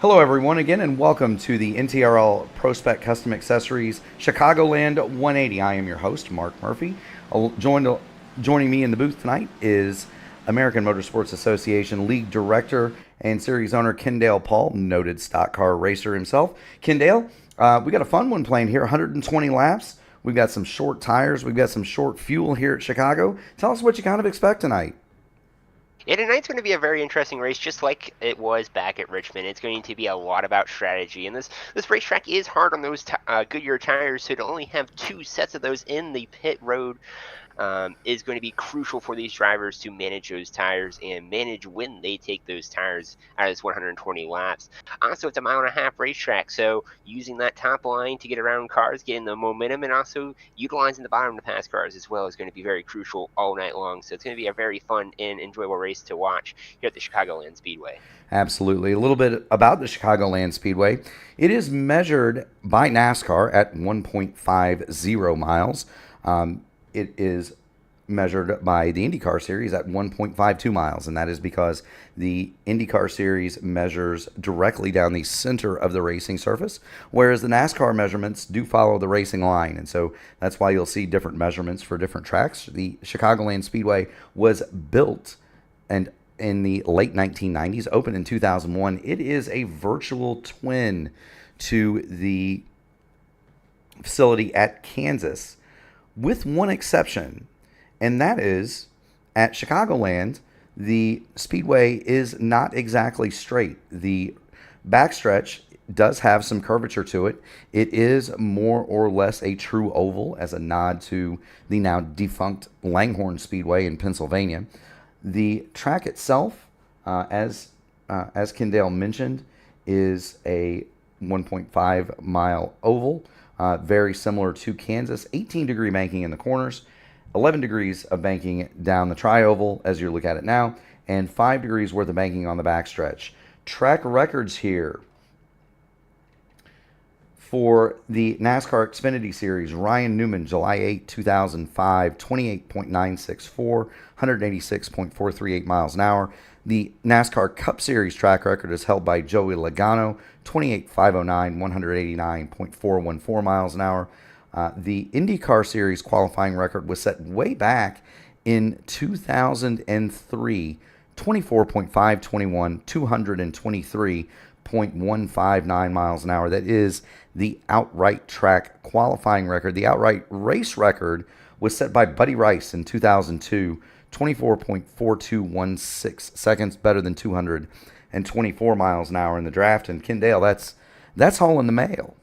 Hello, everyone, again, and welcome to the NTRL Prospec Custom Accessories Chicagoland 180. I am your host, Mark Murphy. Joining me in the booth tonight is American Motorsports Association League Director and Series owner Kendale Paul, noted stock car racer himself. Kendale, we got a fun one playing here, 120 laps. We've got some short tires. We've got some short fuel here at Chicago. Tell us what you kind of expect tonight. Yeah, tonight's going to be a very interesting race, just like it was back at Richmond. It's going to be a lot about strategy, and this racetrack is hard on those Goodyear tires, so to only have two sets of those in the pit road is going to be crucial for these drivers to manage those tires and manage when they take those tires out of this 120 laps. Also, it's a 1.5-mile racetrack, so using that top line to get around cars, getting the momentum, and also utilizing the bottom to pass cars as well is going to be very crucial all night long. So it's going to be a very fun and enjoyable race to watch here at the Chicagoland Speedway. Absolutely. A little bit about the Chicagoland Speedway. It is measured by NASCAR at 1.50 miles. It is measured by the IndyCar Series at 1.52 miles, and that is because the IndyCar Series measures directly down the center of the racing surface, whereas the NASCAR measurements do follow the racing line, and so that's why you'll see different measurements for different tracks. The Chicagoland Speedway was built and in the late 1990s, opened in 2001. It is a virtual twin to the facility at Kansas, with one exception, and that is at Chicagoland, the speedway is not exactly straight. The backstretch does have some curvature to it. It is more or less a true oval as a nod to the now defunct Langhorne Speedway in Pennsylvania. The track itself, as Kendale mentioned, is a 1.5-mile oval. Very similar to Kansas, 18-degree banking in the corners, 11 degrees of banking down the tri-oval as you look at it now, and 5 degrees worth of banking on the backstretch. Track records here for the NASCAR Xfinity Series. Ryan Newman, July 8, 2005, 28.964, 186.438 miles an hour. The NASCAR Cup Series track record is held by Joey Logano, 28.509, 189.414 miles an hour. The IndyCar Series qualifying record was set way back in 2003, 24.521, 223.159 miles an hour. That is the outright track qualifying record. The outright race record was set by Buddy Rice in 2002, 24.4216 seconds, better than 224 miles an hour in the draft. And Kendale, that's hauling the mail.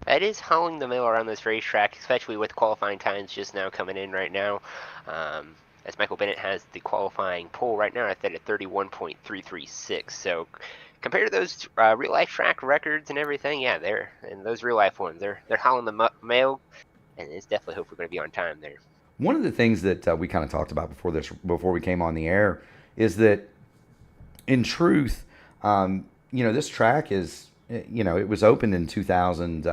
That is hauling the mail around this racetrack, especially with qualifying times just now coming in right now. As Michael Bennett has the qualifying pole right now at 31.336. So compared to those real-life track records and everything, yeah, and those real-life ones, they're hauling the mail, and it's definitely hope we're going to be on time there. One of the things that we kind of talked about before we came on the air is that, in truth, this track is, it was opened in 2000.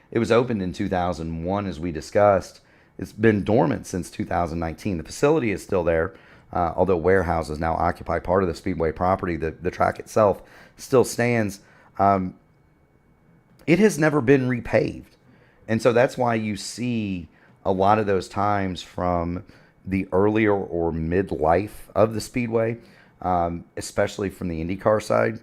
It was opened in 2001, as we discussed. It's been dormant since 2019. The facility is still there, although warehouses now occupy part of the speedway property. The track itself still stands. It has never been repaved, and so that's why you see a lot of those times from the earlier or mid-life of the speedway, especially from the IndyCar side.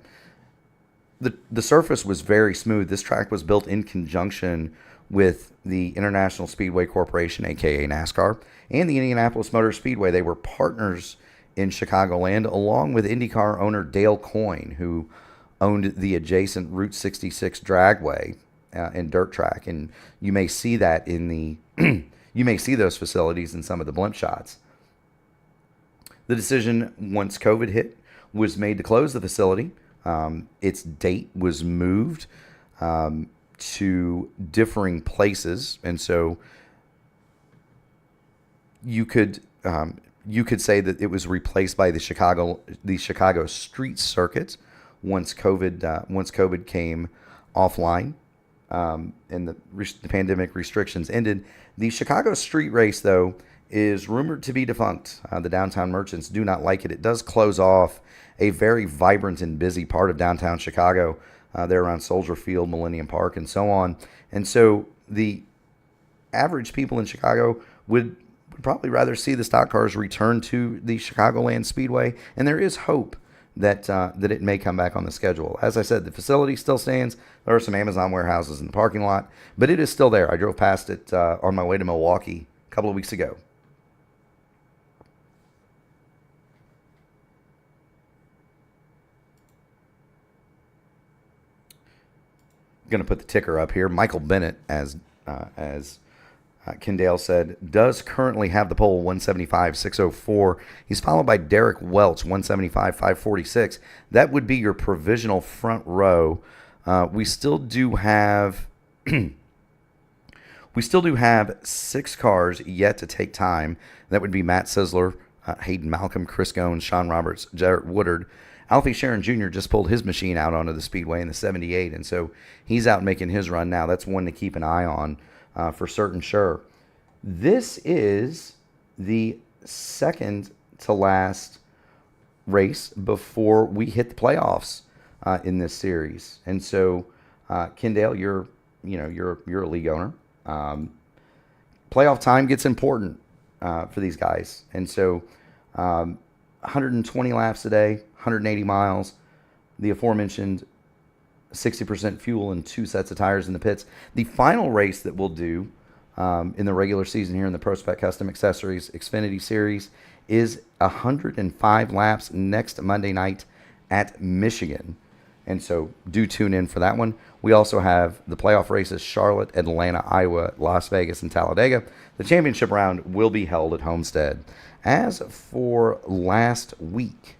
The surface was very smooth. This track was built in conjunction with the International Speedway Corporation, aka NASCAR, and the Indianapolis Motor Speedway. They were partners in Chicagoland, along with IndyCar owner Dale Coyne, who owned the adjacent Route 66 dragway and dirt track. And you may see that in the you may see those facilities in some of the blimp shots. The decision, once COVID hit, was made to close the facility. Its date was moved to differing places, and so you could say that it was replaced by the Chicago Street Circuit once COVID came offline, and the pandemic restrictions ended. The Chicago Street Race, though, is rumored to be defunct. The downtown merchants do not like it. It does close off a very vibrant and busy part of downtown Chicago. There around Soldier Field, Millennium Park, and so on. And so the average people in Chicago would probably rather see the stock cars return to the Chicagoland Speedway. And there is hope that it may come back on the schedule. As I said, the facility still stands. There are some Amazon warehouses in the parking lot, but it is still there. I drove past it on my way to Milwaukee a couple of weeks ago. Going to put the ticker up here. Michael Bennett, as Kendale said, does currently have the pole 175.604. He's followed by Derek Welch 175.546. That would be your provisional front row. We still do have 6 cars yet to take time. That would be Matt Sisler, Hayden Malcolm, Chris Goins, Sean Roberts, Jarrett Woodard. Alfie Sharon Jr. just pulled his machine out onto the speedway in the 78, and so he's out making his run now. That's one to keep an eye on for certain sure. This is the second to last race before we hit the playoffs in this series, and so Kendale, you're a league owner. Playoff time gets important for these guys, and so 120 laps a day. 180 miles, the aforementioned 60% fuel and 2 sets of tires in the pits. The final race that we'll do in the regular season here in the Prospec Custom Accessories Xfinity Series is 105 laps next Monday night at Michigan. And so do tune in for that one. We also have the playoff races: Charlotte, Atlanta, Iowa, Las Vegas, and Talladega. The championship round will be held at Homestead. As for last week,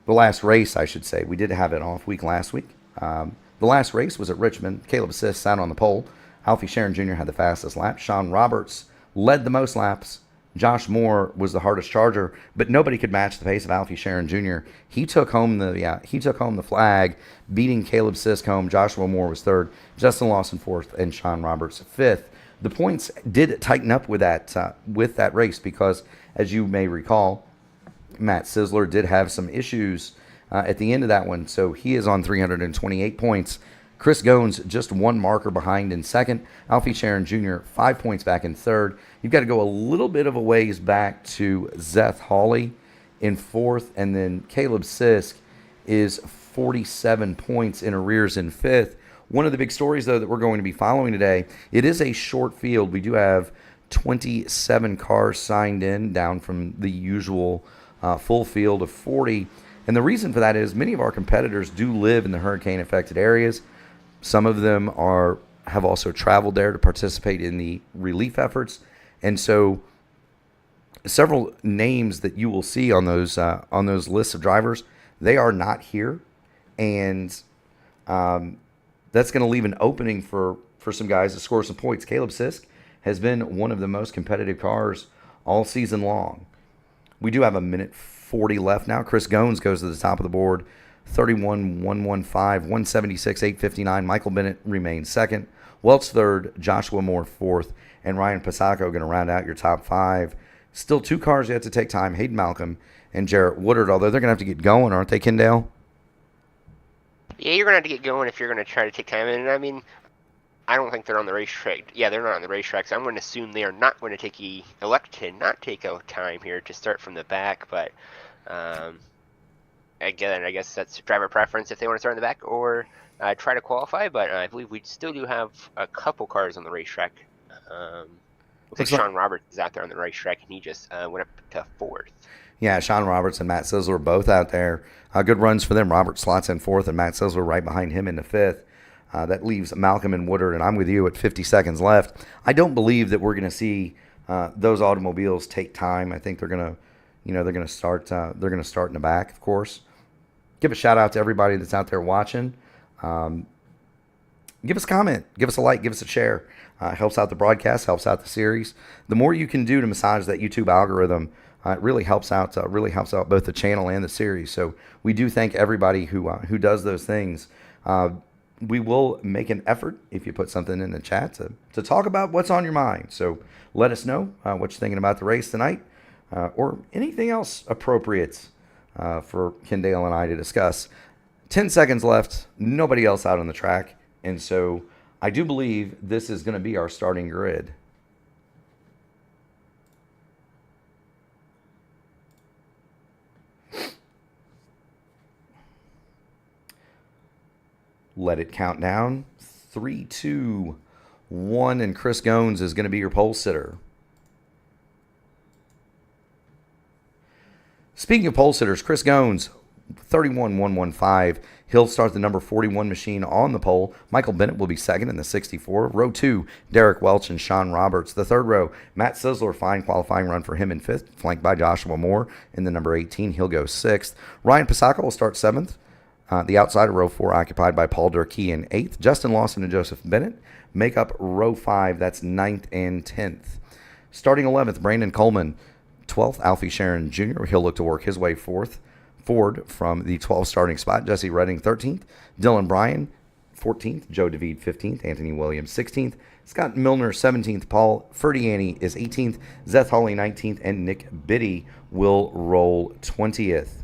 the last race, I should say. We did have an off week last week. The last race was at Richmond. Caleb Siss sat on the pole. Alfie Sharon Jr. had the fastest lap. Sean Roberts led the most laps. Josh Moore was the hardest charger, but nobody could match the pace of Alfie Sharon Jr. He took home the flag, beating Caleb Sisk home. Joshua Moore was third. Justin Lawson fourth, and Sean Roberts fifth. The points did tighten up with that race because, as you may recall, Matt Sisler did have some issues at the end of that one, so he is on 328 points. Chris Goins just 1 marker behind in second. Alfie Sharon Jr. 5 points back in third. You've got to go a little bit of a ways back to Zeth Hawley in fourth, and then Caleb Sisk is 47 points in arrears in fifth. One of the big stories, though, that we're going to be following today, it is a short field. We do have 27 cars signed in, down from the usual full field of 40. And the reason for that is many of our competitors do live in the hurricane-affected areas. Some of them have also traveled there to participate in the relief efforts. And so several names that you will see on those lists of drivers, they are not here. And that's going to leave an opening for some guys to score some points. Caleb Sisk has been one of the most competitive cars all season long. We do have 1:40 left now. Chris Goins goes to the top of the board, 31.115, 176.859. Michael Bennett remains second. Welch third, Joshua Moore fourth, and Ryan Pasacco going to round out your top 5. Still 2 cars yet to take time, Hayden Malcolm and Jarrett Woodard, although they're going to have to get going, aren't they, Kendale? Yeah, you're going to have to get going if you're going to try to take time. And I mean, I don't think they're on the racetrack. Yeah, they're not on the racetrack, so I'm going to assume they are not going to elect to not take a time here to start from the back. But again, I guess that's driver preference if they want to start in the back or try to qualify. But I believe we still do have a couple cars on the racetrack. Looks like Sean Roberts is out there on the racetrack, and he just went up to 4th. Yeah, Sean Roberts and Matt Sisler both out there. Good runs for them. Robert slots in 4th, and Matt Sisler right behind him in the 5th. That leaves Malcolm and Woodard, and I'm with you at 50 seconds left. I don't believe that we're going to see those automobiles take time. I think they're going to start in the back, of course. Give a shout out to everybody that's out there watching. Give us a comment, give us a like, give us a share. It helps out the broadcast, helps out the series. The more you can do to massage that YouTube algorithm, it really helps out both the channel and the series. So we do thank everybody who does those things. we will make an effort, if you put something in the chat, to talk about what's on your mind. So let us know what you're thinking about the race tonight, or anything else appropriate for Kendale and I to discuss. 10 seconds left, nobody else out on the track, and so I do believe this is going to be our starting grid. Let it count down. 3, 2, 1, and Chris Goins is going to be your pole sitter. Speaking of pole sitters, Chris Goins, 31,115. He'll start the number 41 machine on the pole. Michael Bennett will be second in the 64. Row 2, Derek Welch and Sean Roberts. The third row, Matt Sisler, fine qualifying run for him in fifth, flanked by Joshua Moore in the number 18. He'll go sixth. Ryan Pisaka will start seventh. The outside of row 4 occupied by Paul Durkee in 8th. Justin Lawson and Joseph Bennett make up row 5. That's 9th and 10th. Starting 11th, Brandon Coleman. 12th, Alfie Sharon Jr. He'll look to work his way forward from the 12th starting spot. Jesse Redding, 13th. Dylan Bryan, 14th. Joe DeVede, 15th. Anthony Williams, 16th. Scott Milner, 17th. Paul Ferdiani is 18th. Zeth Hawley, 19th. And Nick Biddy will roll 20th.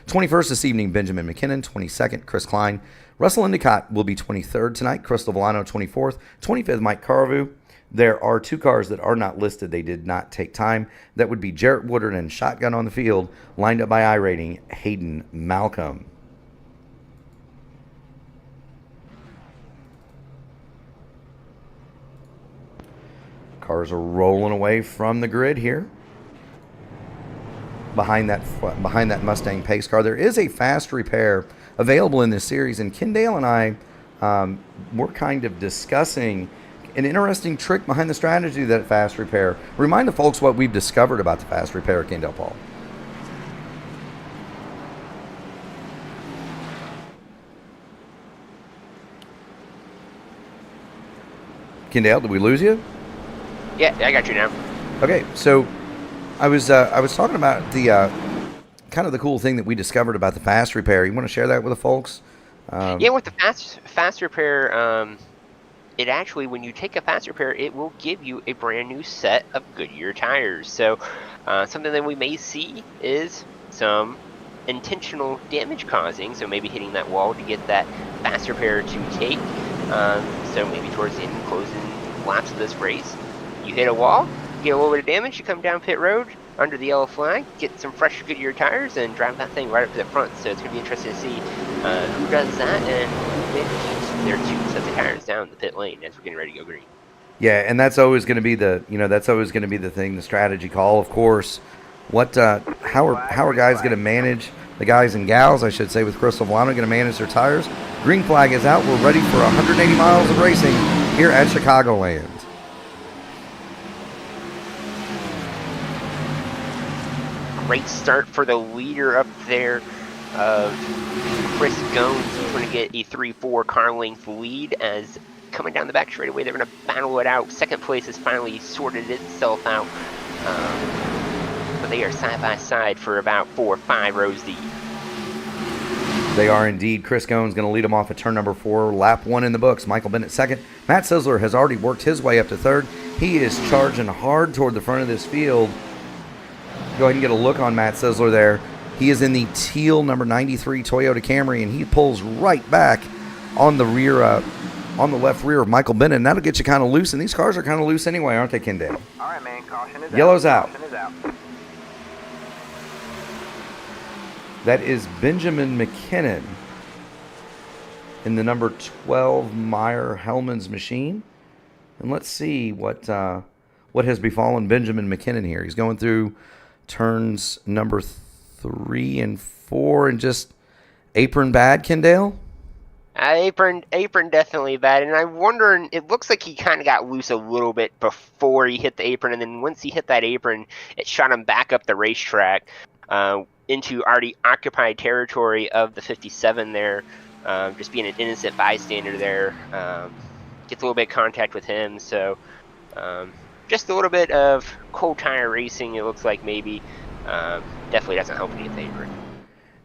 21st this evening, Benjamin McKinnon. 22nd, Chris Klein. Russell Endicott will be 23rd tonight. Crystal Volano, 24th. 25th, Mike Carvu. There are 2 cars that are not listed. They did not take time. That would be Jarrett Woodard and shotgun on the field, lined up by iRating, Hayden Malcolm. Cars are rolling away from the grid here. Behind that Mustang pace car, there is a fast repair available in this series, and Kendale and I were kind of discussing an interesting trick behind the strategy of that fast repair. Remind the folks what we've discovered about the fast repair at Kendale, Paul. Kendale, did we lose you? Yeah, I got you now. Okay, so I was talking about the kind of the cool thing that we discovered about the fast repair. You want to share that with the folks? Yeah, with the fast repair, it actually, when you take a fast repair, it will give you a brand new set of Goodyear tires. So something that we may see is some intentional damage causing, so maybe hitting that wall to get that fast repair to take. So maybe towards the end, closing laps of this race, you hit a wall, get a little bit of damage, you come down pit road under the yellow flag, get some fresh Goodyear tires, and drive that thing right up to the front. So it's going to be interesting to see who does that and who maybe keeps their 2 sets of tires down the pit lane as we're getting ready to go green. Yeah, and that's always going to be the thing, the strategy call, of course. How are guys going to manage, the guys and gals, I should say, with Crystal Volano, going to manage their tires? Green flag is out. We're ready for 180 miles of racing here at Chicagoland. Great start for the leader up there of Chris Goins. He's going to get a 3-4 car length lead as coming down the back straightaway, they're going to battle it out. Second place has finally sorted itself out. But they are side by side for about 4 or 5 rows deep. They are indeed. Chris Goins going to lead them off at turn number 4. Lap 1 in the books. Michael Bennett second. Matt Sisler has already worked his way up to third. He is charging hard toward the front of this field. Go ahead and get a look on Matt Sisler there. He is in the teal number 93 Toyota Camry, and he pulls right back on the rear, on the left rear of Michael Bennett. And that'll get you kind of loose, and these cars are kind of loose anyway, aren't they, Kendale? All right, man. Caution is Yellow's out. Caution is out. That is Benjamin McKinnon in the number 12 Meyer Hellman's machine. And let's see what has befallen Benjamin McKinnon here. He's going through turns number 3 and 4 and just apron bad, Kendale? Apron definitely bad, and I'm wondering, it looks like he kind of got loose a little bit before he hit the apron, and then once he hit that apron, it shot him back up the racetrack into already occupied territory of the 57 there, just being an innocent bystander there. Gets a little bit of contact with him, so just a little bit of cold tire racing, it looks like maybe. Definitely doesn't help when you get the apron.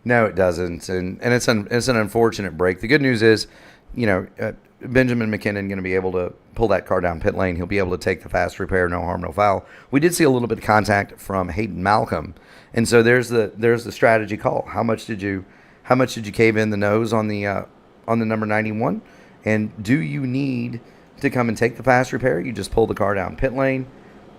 No, it doesn't, and it's an unfortunate break. The good news is, Benjamin McKinnon going to be able to pull that car down pit lane. He'll be able to take the fast repair, no harm, no foul. We did see a little bit of contact from Hayden Malcolm, and so there's the strategy call. How much did you cave in the nose on the number 91? And do you need to come and take the fast repair? You just pull the car down pit lane.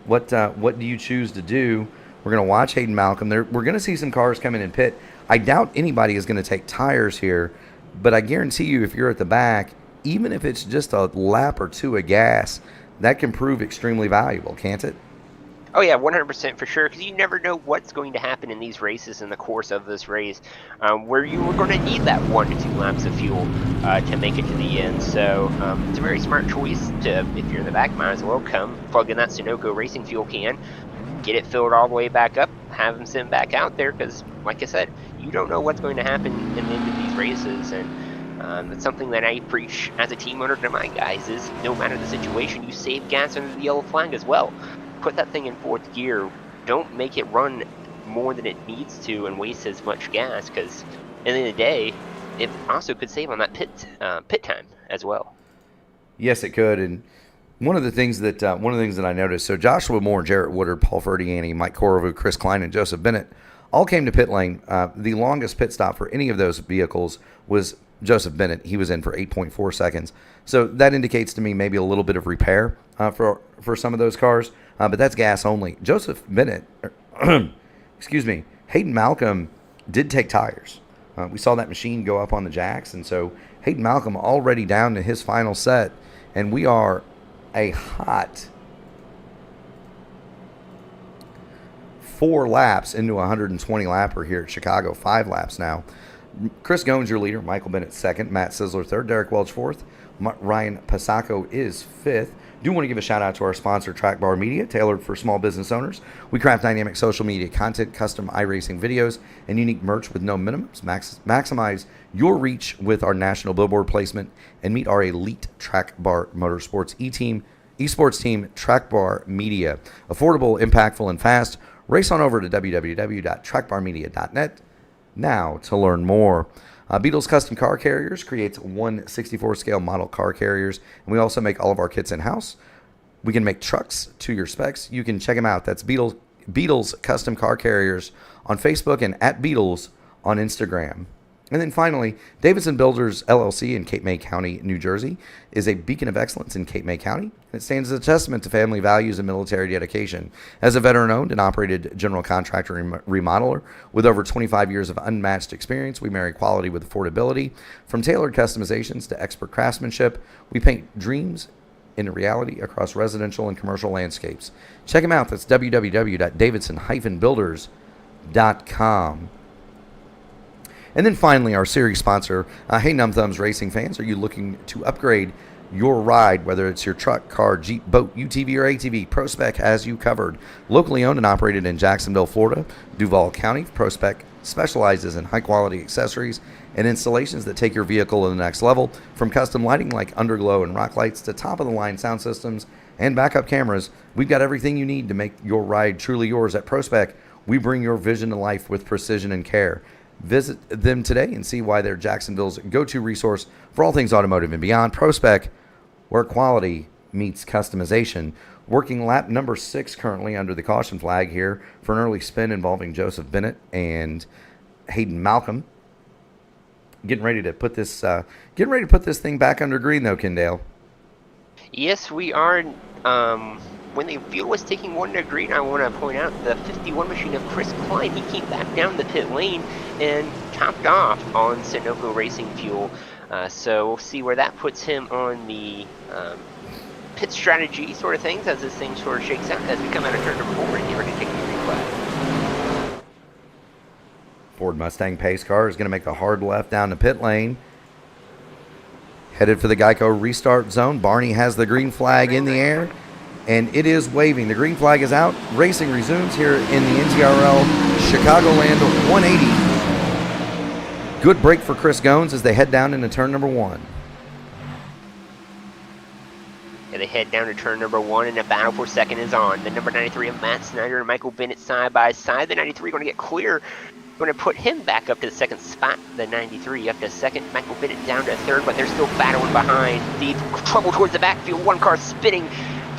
What do you choose to do? We're going to watch Hayden Malcolm. We're going to see some cars come in and pit. I doubt anybody is going to take tires here, but I guarantee you if you're at the back, even if it's just a lap or two of gas, that can prove extremely valuable, can't it? Oh yeah, 100% for sure, because you never know what's going to happen in these races in the course of this race, where you are going to need that 1 to 2 laps of fuel to make it to the end. So it's a very smart choice to, if you're in the back, might as well come plug in that Sunoco racing fuel can, get it filled all the way back up, have them sent back out there, because like I said, you don't know what's going to happen in the end of these races. And that's something that I preach as a team owner to my guys is no matter the situation, you save gas under the yellow flag as well. Put that thing in 4th gear. Don't make it run more than it needs to and waste as much gas, because at the end of the day, it also could save on that pit time as well. Yes, it could. And one of the things that I noticed, so Joshua Moore, Jarrett Woodard, Paul Ferdiani, Mike Corvu, Chris Klein, and Joseph Bennett all came to pit lane. The longest pit stop for any of those vehicles was Joseph Bennett. He was in for 8.4 seconds. So that indicates to me maybe a little bit of repair for some of those cars, but that's gas only. Joseph Bennett, Hayden Malcolm did take tires. We saw that machine go up on the jacks, and so Hayden Malcolm already down to his final set, and we are a hot 4 laps into a 120 lapper here at Chicago, 5 laps now. Chris Goins, your leader. Michael Bennett, 2nd. Matt Sizzler, 3rd. Derek Welch, 4th. Ryan Pasacco is 5th. Do want to give a shout out to our sponsor, Track Bar Media, tailored for small business owners. We craft dynamic social media content, custom iRacing videos, and unique merch with no minimums. Maximize your reach with our national billboard placement and meet our elite Track Bar Motorsports esports team, Track Bar Media. Affordable, impactful, and fast. Race on over to www.trackbarmedia.net now to learn more. Beadle's Custom Car Carriers creates 1/64 scale model car carriers, and we also make all of our kits in-house. We can make trucks to your specs. You can check them out. That's Beadle's Custom Car Carriers on Facebook and at Beadles on Instagram. And then finally, Davidson Builders, LLC in Cape May County, New Jersey, is a beacon of excellence in Cape May County. It stands as a testament to family values and military dedication. As a veteran-owned and operated general contractor and remodeler with over 25 years of unmatched experience, we marry quality with affordability. From tailored customizations to expert craftsmanship, we paint dreams into reality across residential and commercial landscapes. Check them out. That's www.davidson-builders.com. And then finally, our series sponsor, hey Numb Thumbs racing fans, are you looking to upgrade your ride, whether it's your truck, car, Jeep, boat, UTV, or ATV? Prospec has you covered. Locally owned and operated in Jacksonville, Florida, Duval County, Prospec specializes in high-quality accessories and installations that take your vehicle to the next level. From custom lighting like underglow and rock lights to top-of-the-line sound systems and backup cameras, we've got everything you need to make your ride truly yours. At Prospec, we bring your vision to life with precision and care. Visit them today and see why they're Jacksonville's go-to resource for all things automotive and beyond. Prospec, where quality meets customization. Working lap number 6 currently under the caution flag here for an early spin involving Joseph Bennett and Hayden Malcolm. Getting ready to put this thing back under green though, Kendale. Yes, we are. When the fuel was taking 1 to green, I want to point out the 51 machine of Chris Klein. He came back down the pit lane and topped off on Sunoco racing fuel. So we'll see where that puts him on the pit strategy sort of things as this thing sort of shakes out as we come out of turn number 4 and get ready to take the green flag. Ford Mustang pace car is going to make the hard left down the pit lane. Headed for the Geico restart zone. Barney has the green flag in the air, and it is waving. The green flag is out. Racing resumes here in the NTRL Chicagoland 180. Good break for Chris Goins as they head down into turn number 1. Yeah, they head down to turn number 1, and a battle for second is on. The number 93 of Matt Snyder and Michael Bennett side by side. The 93 going to get clear Going to put him back up to the second spot, the 93 up to second. Michael Bennett down to third, but they're still battling behind. Deep trouble towards the backfield. One car spinning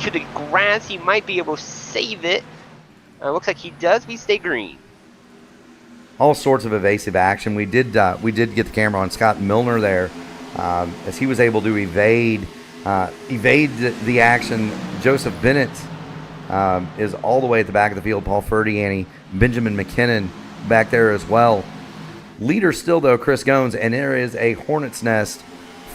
to the grass. He might be able to save it. Looks like he does. We stay green. All sorts of evasive action. We did get the camera on Scott Milner there as he was able to evade the action. Joseph Bennett is all the way at the back of the field. Paul Ferdiani, Benjamin McKinnon back there as well. Leader still, though, Chris Goins, and there is a hornet's nest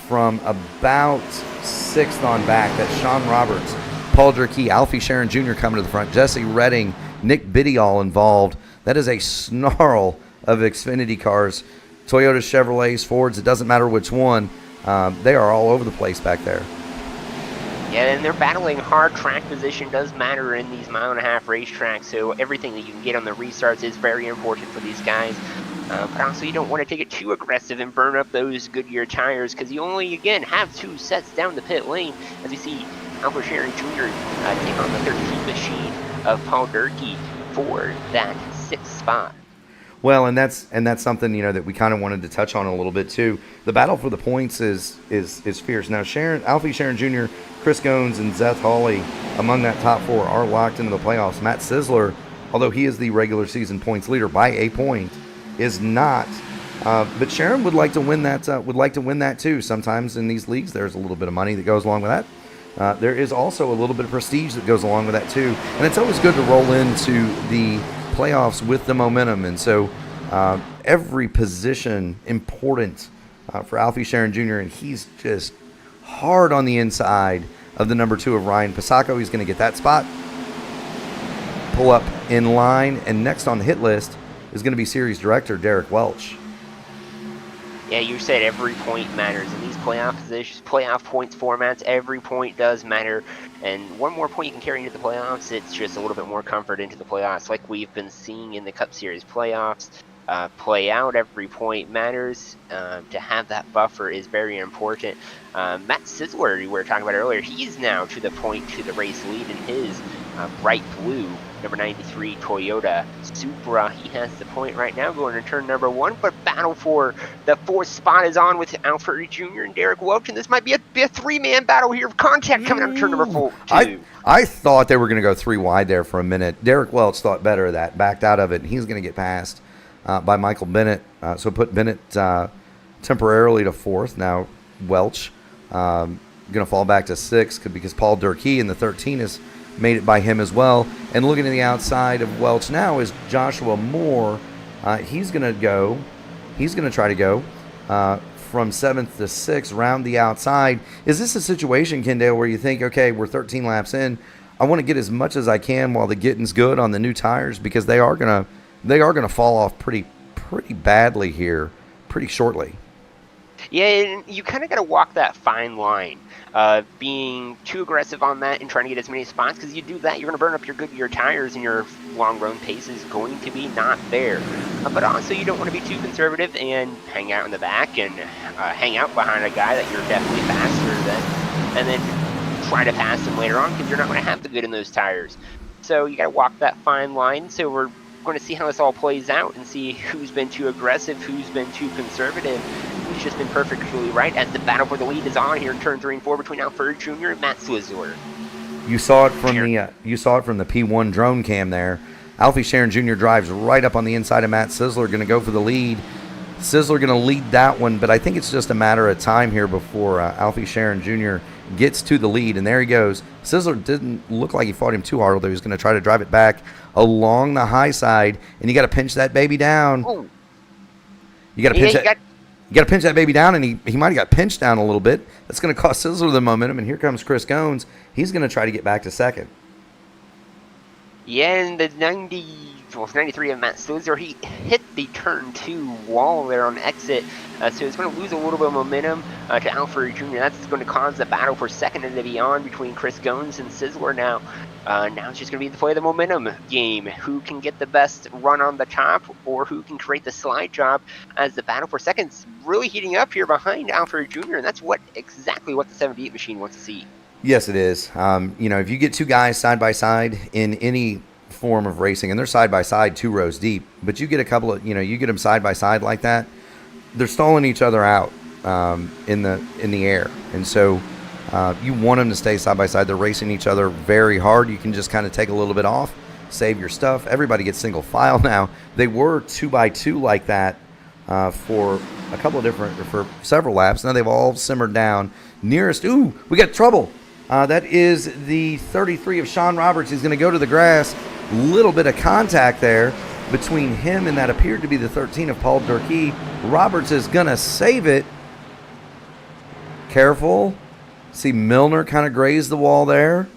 from about 6th on back. That's Sean Roberts, Paul Durkee, Alfie Sharon Jr. coming to the front, Jesse Redding, Nick Biddy all involved. That is a snarl of Xfinity cars. Toyotas, Chevrolets, Fords, it doesn't matter which one. They are all over the place back there. Yeah, and they're battling hard. Track position does matter in these mile-and-a-half racetracks, so everything that you can get on the restarts is very important for these guys. But also, you don't want to take it too aggressive and burn up those Goodyear tires, because you only, again, have 2 sets down the pit lane, as we see Albert Sherry Jr. Take on the 13th machine of Paul Durkee for that 6th spot. Well, and that's something, you know, that we kind of wanted to touch on a little bit too. The battle for the points is fierce. Now, Alfie Sharon Jr., Chris Goins, and Zeth Hawley among that top 4 are locked into the playoffs. Matt Sisler, although he is the regular season points leader by a point, is not. But Sharon would like to win that. Would like to win that too. Sometimes in these leagues, there's a little bit of money that goes along with that. There is also a little bit of prestige that goes along with that too, and it's always good to roll into the playoffs with the momentum. And so every position important for Alfie Sharon Jr., and he's just hard on the inside of the number 2 of Ryan Pasacco. He's going to get that spot, pull up in line, and next on the hit list is going to be series director Derek Welch. Yeah, you said every point matters in these playoff positions, playoff points formats. Every point does matter, and one more point you can carry into the playoffs, it's just a little bit more comfort into the playoffs, like we've been seeing in the Cup Series playoffs. Play out, every point matters. To have that buffer is very important. Matt Sisler, we were talking about earlier, he's now to the point to the race lead in his bright blue number 93 Toyota Supra. He has the point right now going to turn number 1, but battle for the 4th spot is on with Alfred Jr. and Derek Welch, and this might be a 3-man battle here. Contact coming out of turn number 2. I thought they were going to go 3 wide there for a minute. Derek Welch thought better of that, backed out of it, and he's going to get passed by Michael Bennett. So put Bennett temporarily to 4th. Now Welch going to fall back to 6th because Paul Durkee in the 13 has made it by him as well. And looking to the outside of Welch now is Joshua Moore. He's going to try to go from 7th to 6th, round the outside. Is this a situation, Kendale, where you think, okay, we're 13 laps in, I want to get as much as I can while the getting's good on the new tires, because they are going to fall off pretty badly here pretty shortly. Yeah, and you kind of got to walk that fine line, being too aggressive on that and trying to get as many spots, because you do that, you're going to burn up your Goodyear tires, and your long-run pace is going to be not there. But also, you don't want to be too conservative and hang out in the back and hang out behind a guy that you're definitely faster than, and then try to pass him later on, because you're not going to have the good in those tires. So you got to walk that fine line. So we're going to see how this all plays out and see who's been too aggressive, who's been too conservative, who's just been perfectly right, as the battle for the lead is on here in turn 3 and 4 between Alfred Jr. and Matt Swisler. You saw it from the P1 drone cam there. Alfie Sharon Jr. drives right up on the inside of Matt Sisler, going to go for the lead. Sisler going to lead that one, but I think it's just a matter of time here before Alfie Sharon Jr. gets to the lead, and there he goes. Sisler didn't look like he fought him too hard, although he was going to try to drive it back along the high side, and you got to pinch that baby down. Ooh. You got to pinch that. You got to pinch that baby down, and he might have got pinched down a little bit. That's going to cost Sisler the momentum, and here comes Chris Goins. He's going to try to get back to 2nd. Yeah, and the 93 of Matt Swisler, he hit the turn 2 wall there on exit, so it's going to lose a little bit of momentum to Alfred Jr. That's going to cause the battle for 2nd and beyond between Chris Goins and Sisler now. Now it's just going to be the play of the momentum game. Who can get the best run on the top, or who can create the slide job, as the battle for 2nd's really heating up here behind Alfred Jr., and that's exactly what the 78 machine wants to see. Yes, it is. If you get 2 guys side by side in any form of racing, and they're side by side, 2 rows deep. But you get a couple of, you get them side by side like that, they're stalling each other out in the air, and so you want them to stay side by side. They're racing each other very hard. You can just kind of take a little bit off, save your stuff. Everybody gets single file now. They were 2 by 2 like that for a couple of for several laps. Now they've all simmered down. Nearest, ooh, we got trouble. That is the 33 of Sean Roberts. He's going to go to the grass. Little bit of contact there between him and that appeared to be the 13 of Paul Durkee. Roberts is going to save it. Careful. See Milner kind of grazed the wall there.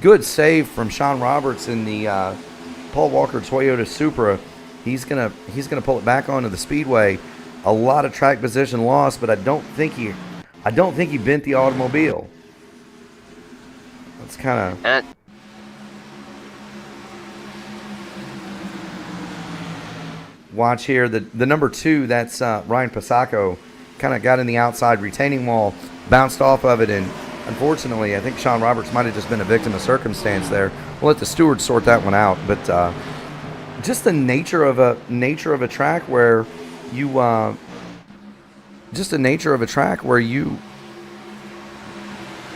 Good save from Sean Roberts in the Paul Walker Toyota Supra. He's gonna pull it back onto the speedway. A lot of track position lost, but I don't think he bent the automobile. That's kind of. Watch here, the number 2, that's Ryan Pasacco, kind of got in the outside retaining wall, bounced off of it, and unfortunately, I think Sean Roberts might have just been a victim of circumstance there. We'll let the stewards sort that one out, but just the nature of a track where you,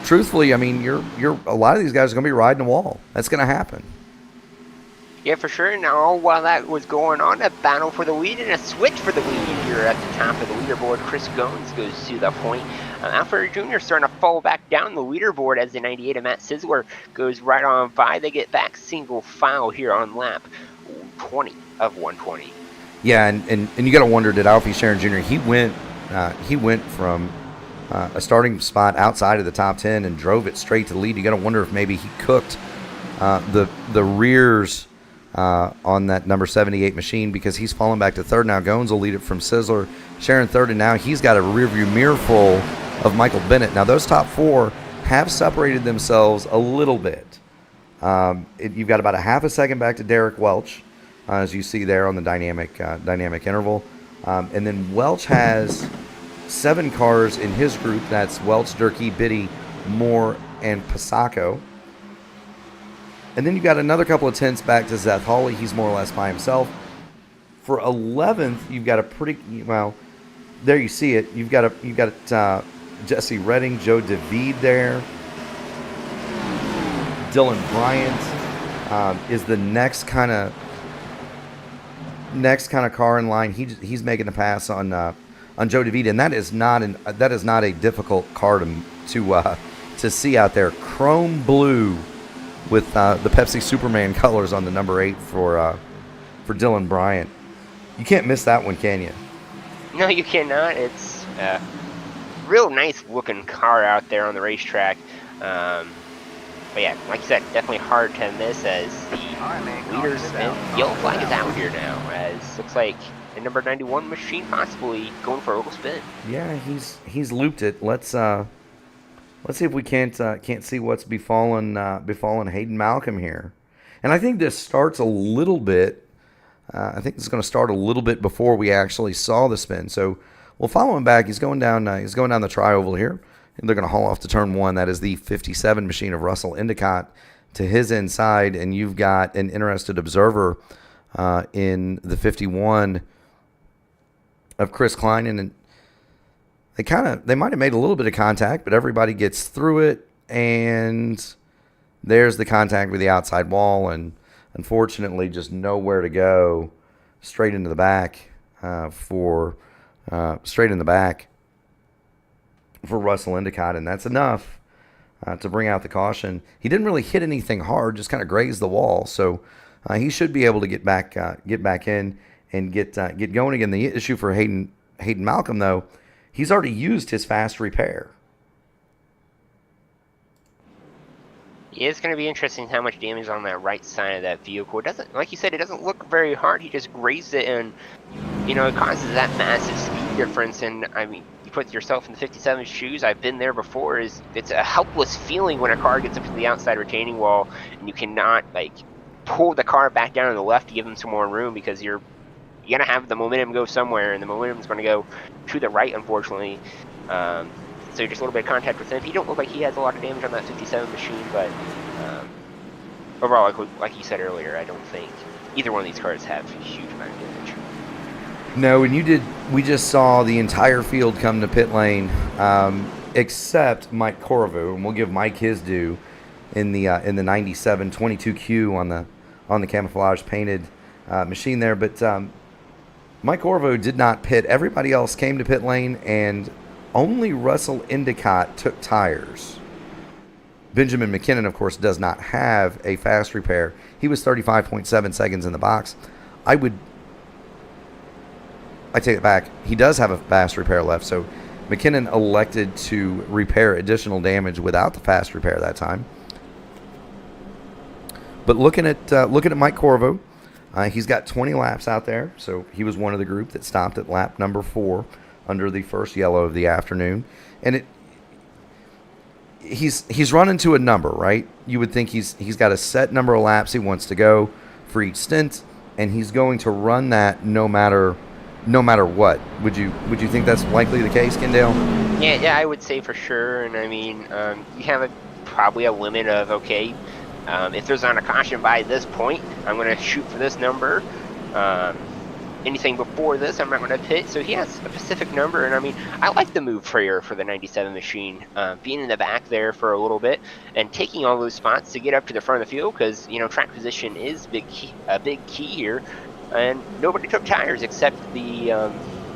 truthfully, I mean, a lot of these guys are going to be riding the wall. That's going to happen. Yeah, for sure. Now, while that was going on, a battle for the lead and a switch for the lead here at the top of the leaderboard. Chris Goins goes to the point. Alfred Jr. starting to fall back down the leaderboard as the 98 of Matt Sizzler goes right on by. They get back single file here on lap 20 of 120. Yeah, and you got to wonder, did Alfie Sharon Jr. He went from a starting spot outside of the top 10 and drove it straight to the lead. You got to wonder if maybe he cooked the rears on that number 78 machine, because he's fallen back to third now. Goins will lead it from Sizzler, Sharon third, and now he's got a rearview mirror full of Michael Bennett. Now those top 4 have separated themselves a little bit. You've got about a half a second back to Derek Welch, as you see there on the dynamic interval, and then Welch has 7 cars in his group. That's Welch, Durkee, Biddy, Moore, and Pasacco. And then you've got another couple of tenths back to Seth Hawley. He's more or less by himself. For 11th, you've got a pretty, well, there you see it. You've got Jesse Redding, Joe DeVede there. Dylan Bryant is the next kind of car in line. He's making a pass on Joe DeVede, and that is not a difficult car to see out there. Chrome blue with the Pepsi Superman colors on the number 8 for Dylan Bryant. You can't miss that one, can you? No, you cannot. It's a real nice looking car out there on the racetrack. But yeah, like you said, definitely hard to miss as the leaders and yellow flag is out here now, as looks like the number 91 machine possibly going for a little spin. Yeah, he's looped it. Let's see if we can't see what's befallen Hayden Malcolm here. And I think this starts a little bit. I think this is going to start a little bit before we actually saw the spin. So we'll follow him back. He's going down the tri-oval here. And they're going to haul off to turn 1. That is the 57 machine of Russell Endicott to his inside. And you've got an interested observer in the 51 of Chris Klein. And they might have made a little bit of contact, but everybody gets through it. And there's the contact with the outside wall. And unfortunately, just nowhere to go. Straight into the back for Russell Endicott, and that's enough to bring out the caution. He didn't really hit anything hard, just kind of grazed the wall, so he should be able to get back in and get going again. The issue for Hayden Malcolm, though, he's already used his fast repair. Yeah, it's going to be interesting how much damage on that right side of that vehicle. It doesn't, like you said, it doesn't look very hard. He just grazed it, and it causes that massive speed difference. And I mean, you put yourself in the 57's shoes. I've been there before. It's a helpless feeling when a car gets up to the outside retaining wall and you cannot pull the car back down to the left to give them some more room, because you're gonna have the momentum go somewhere, and the momentum is going to go to the right, unfortunately. So just a little bit of contact with him. He don't look like he has a lot of damage on that 57 machine, but overall, like you said earlier, I don't think either one of these cars have a huge amount of damage. No, and we just saw the entire field come to pit lane, except Mike Corvo, and we'll give Mike his due in the 97 22Q on the camouflage painted machine there. But Mike Corvo did not pit. Everybody else came to pit lane, and only Russell Endicott took tires. Benjamin McKinnon, of course, does not have a fast repair. He was 35.7 seconds in the box. I take it back. He does have a fast repair left, so McKinnon elected to repair additional damage without the fast repair that time. But looking at Mike Corvo, he's got 20 laps out there, so he was one of the group that stopped at lap number 4 under the first yellow of the afternoon, and he's running to a number, right? You would think he's got a set number of laps he wants to go for each stint, and he's going to run that no matter what. Would you think that's likely the case, Kendall? Yeah, I would say for sure. And I mean, you have probably a limit of, okay, if there's not a caution by this point, I'm going to shoot for this number. Anything before this, I'm not going to pit. So he has a specific number, and I mean, I like the move for the 97 machine, being in the back there for a little bit and taking all those spots to get up to the front of the field, because track position is a big key here. And nobody took tires except the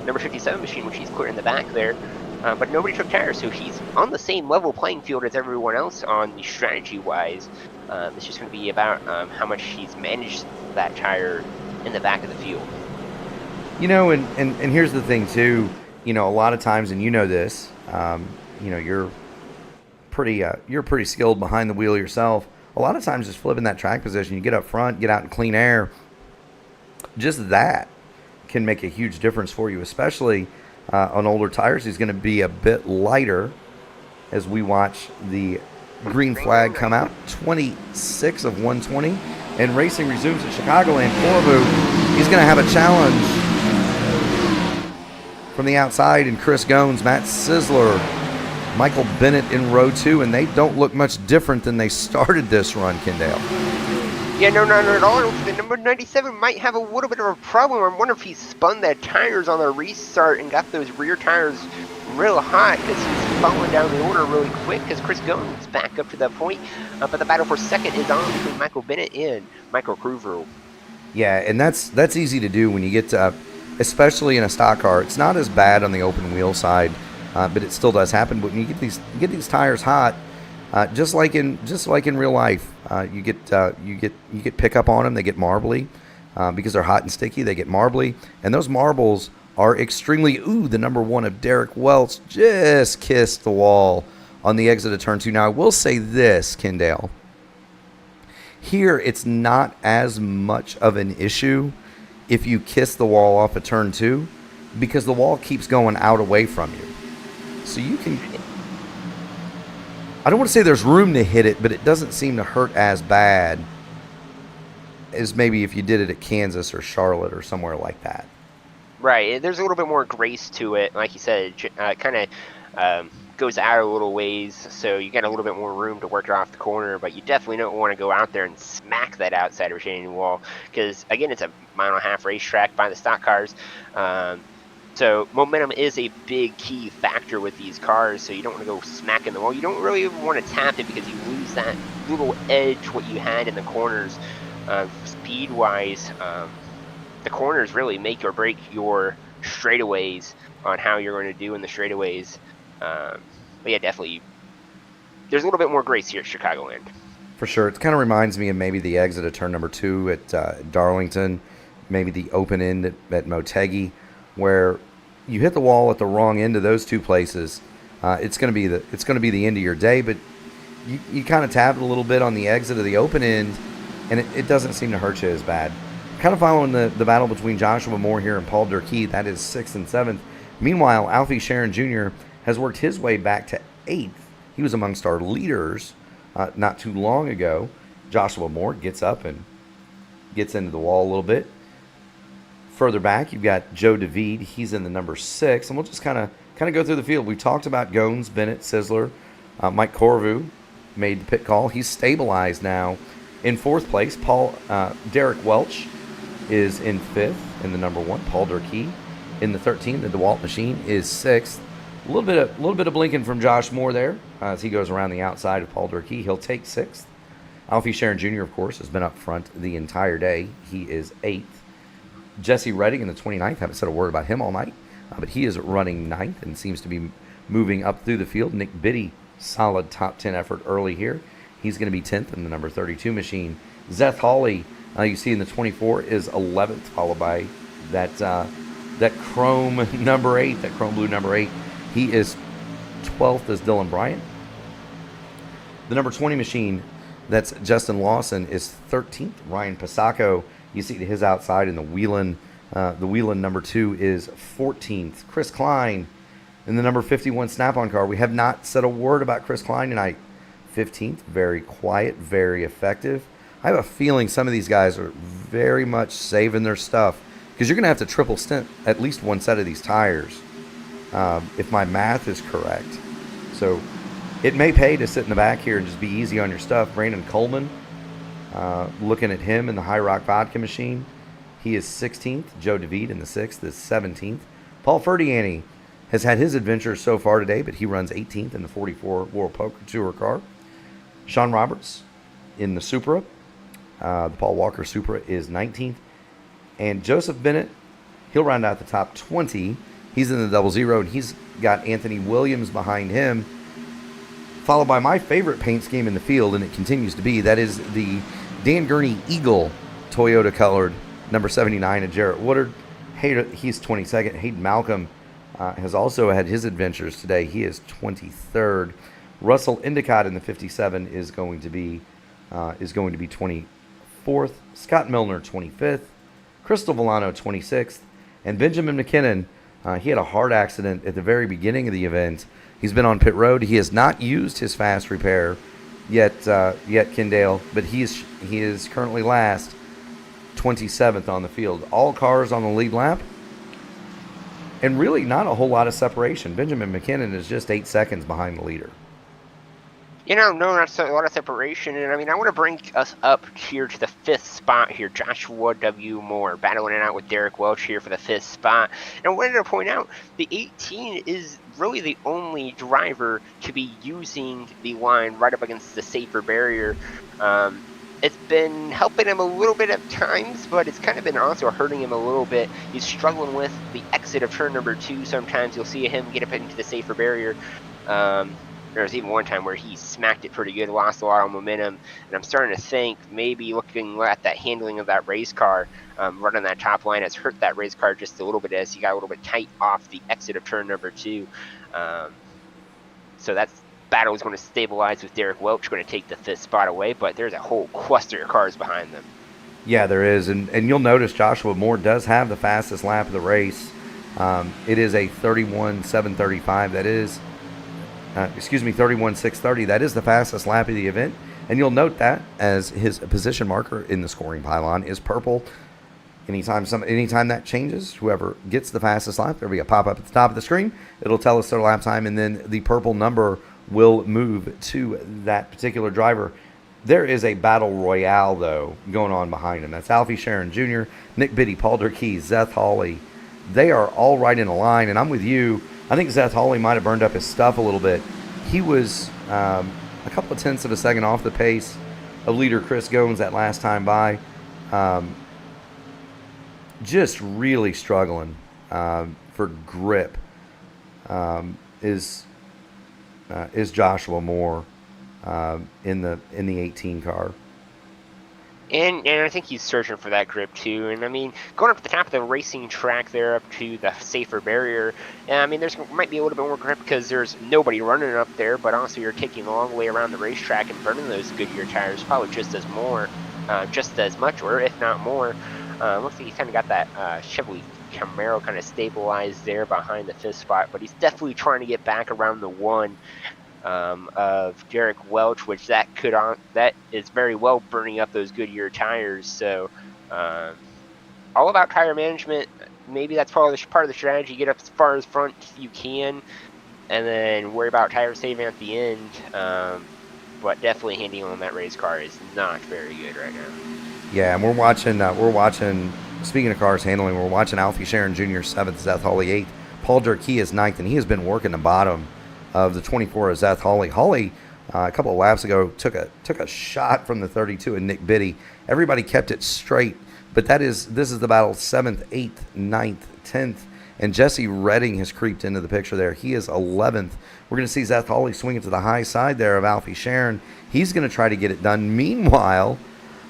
number 57 machine, which he's clear in the back there. But nobody took tires, so he's on the same level playing field as everyone else on the strategy-wise. It's just going to be about how much he's managed that tire in the back of the field. And here's the thing too. A lot of times, and this, you're pretty skilled behind the wheel yourself. A lot of times, just flipping that track position, you get up front, get out in clean air. Just that can make a huge difference for you, especially on older tires. He's going to be a bit lighter as we watch the green flag come out. 26 of 120, and racing resumes at Chicagoland. Corvu, he's going to have a challenge from the outside, and Chris Gones, Matt Sisler, Michael Bennett in row 2, and they don't look much different than they started this run, Kendall. Yeah, no, not at all. The number 97 might have a little bit of a problem. I wonder if he spun the tires on the restart and got those rear tires real hot, because he's falling down the order really quick, because Chris Gomes back up to that point. But the battle for second is on between Michael Bennett and Michael Kruver. Yeah, and that's easy to do when you get to, especially in a stock car. It's not as bad on the open wheel side, but it still does happen. But when you get these tires hot, just like in real life, you get pickup on them. They get marbly because they're hot and sticky. They get marbly, and those marbles are extremely. The number 1 of Derek Welch just kissed the wall on the exit of turn 2. Now I will say this, Kendall. Here it's not as much of an issue if you kiss the wall off of turn 2, because the wall keeps going out away from you, so you can. I don't want to say there's room to hit it, but it doesn't seem to hurt as bad as maybe if you did it at Kansas or Charlotte or somewhere like that. Right. There's a little bit more grace to it. Like you said, it kind of goes out a little ways, so you got a little bit more room to work it off the corner, but you definitely don't want to go out there and smack that outside retaining wall, because, again, it's a 1.5 mile racetrack by the stock cars. So momentum is a big key factor with these cars, so you don't want to go smacking the wall. You don't really want to tap it, because you lose that little edge what you had in the corners. Speed-wise, the corners really make or break your straightaways on how you're going to do in the straightaways. But yeah, definitely, there's a little bit more grace here at Chicagoland. For sure. It kind of reminds me of maybe the exit of turn number 2 at Darlington, maybe the open end at Motegi, where you hit the wall at the wrong end of those two places. It's going to be the end of your day, but you kind of tap it a little bit on the exit of the open end, and it doesn't seem to hurt you as bad. Kind of following the battle between Joshua Moore here and Paul Durkee, that is 6th and 7th. Meanwhile, Alfie Sharon Jr. has worked his way back to 8th. He was amongst our leaders not too long ago. Joshua Moore gets up and gets into the wall a little bit. Further back, you've got Joe DeVede. He's in the number 6, and we'll just kind of go through the field. We talked about Gones, Bennett, Sisler, Mike Corvu made the pit call. He's stabilized now In fourth place, Derek Welch is in fifth in the number 1. Paul Durkee in the 13. The DeWalt machine is sixth. A little bit of blinking from Josh Moore there as he goes around the outside of Paul Durkee. He'll take sixth. Alfie Sharon Jr., of course, has been up front the entire day. He is eighth. Jesse Redding in the 29th. Haven't said a word about him all night, but he is running ninth and seems to be moving up through the field. Nick Biddy, solid top 10 effort early here. He's going to be 10th in the number 32 machine. Zeth Hawley, you see in the 24, is 11th, followed by that chrome number 8, that chrome blue number 8. He is 12th as Dylan Bryant. The number 20 machine, that's Justin Lawson, is 13th. Ryan Pasacco, you see to his outside in the Wheelan number 2 is 14th. Chris Klein in the number 51 Snap-on car. We have not said a word about Chris Klein tonight. 15th, very quiet, very effective. I have a feeling some of these guys are very much saving their stuff because you're going to have to triple stint at least one set of these tires, if my math is correct. So it may pay to sit in the back here and just be easy on your stuff. Brandon Coleman, looking at him in the High Rock Vodka machine, he is 16th. Joe DeVete in the 6th is 17th. Paul Ferdiani has had his adventures so far today, but he runs 18th in the 44 World Poker Tour car. Sean Roberts in the Supra, the Paul Walker Supra, is 19th. And Joseph Bennett, he'll round out the top 20. He's in the 00, and he's got Anthony Williams behind him, followed by my favorite paint scheme in the field, and it continues to be. That is the Dan Gurney Eagle Toyota colored number 79 of Jarrett Woodard. He's 22nd. Hayden Malcolm has also had his adventures today. He is 23rd. Russell Endicott in the 57 is going to be 24th. Scott Milner 25th. Crystal Volano 26th. And Benjamin McKinnon, he had a hard accident at the very beginning of the event. He's been on pit road. He has not used his fast repair yet, Kendale, but he is currently last, 27th on the field. All cars on the lead lap, and really not a whole lot of separation. Benjamin McKinnon is just 8 seconds behind the leader. No, not a lot of separation. And I mean, I want to bring us up here to the 5th spot here. Joshua W. Moore battling it out with Derek Welch here for the 5th spot. And I wanted to point out the 18 is really the only driver to be using the line right up against the safer barrier. It's been helping him a little bit at times, but it's kind of been also hurting him a little bit. He's struggling with the exit of turn number 2. Sometimes you'll see him get up into the safer barrier. There was even one time where he smacked it pretty good, lost a lot of momentum, and I'm starting to think maybe looking at that handling of that race car, running that top line has hurt that race car just a little bit as he got a little bit tight off the exit of turn number 2. So that's battle is going to stabilize with Derek Welch going to take the 5th spot away, but there's a whole cluster of cars behind them. Yeah, there is, and you'll notice Joshua Moore does have the fastest lap of the race. It is a 31.735. That is 31.630. That is the fastest lap of the event. And you'll note that as his position marker in the scoring pylon is purple. Anytime that changes, whoever gets the fastest lap, there'll be a pop-up at the top of the screen. It'll tell us their lap time, and then the purple number will move to that particular driver. There is a battle royale, though, going on behind him. That's Alfie Sharon Jr., Nick Biddy, Paul Durkee, Zeth Hawley. They are all right in a line, and I'm with you. I think Zeth Hawley might have burned up his stuff a little bit. He was a couple of tenths of a second off the pace of leader Chris Goins that last time by. Just really struggling for grip is Joshua Moore in the 18 car. And I think he's searching for that grip too. And I mean, going up to the top of the racing track there up to the safer barrier, I mean, there's might be a little bit more grip because there's nobody running up there, but also you're taking a long way around the racetrack and burning those Goodyear tires probably just as much, or if not more. Looks like he kind of got that Chevy Camaro kind of stabilized there behind the 5th spot, but he's definitely trying to get back around the 1 of Derek Welch, which that is very well burning up those Goodyear tires. So all about tire management. Maybe that's part of the strategy. Get up as far as front you can, and then worry about tire saving at the end. but definitely handling on that race car is not very good right now. Yeah, and we're watching. Speaking of cars handling, we're watching Alfie Sharon Jr. 7th, Zeth Hawley 8th, Paul Durkee is 9th, and he has been working the bottom of the 24 of Zeth Hawley. Hawley, a couple of laps ago, took a shot from the 32 and Nick Biddy. Everybody kept it straight, but this is the battle 7th, 8th, 9th, 10th, and Jesse Redding has creeped into the picture there. He is 11th. We're going to see Zeth Hawley swinging to the high side there of Alfie Sharon. He's going to try to get it done. Meanwhile,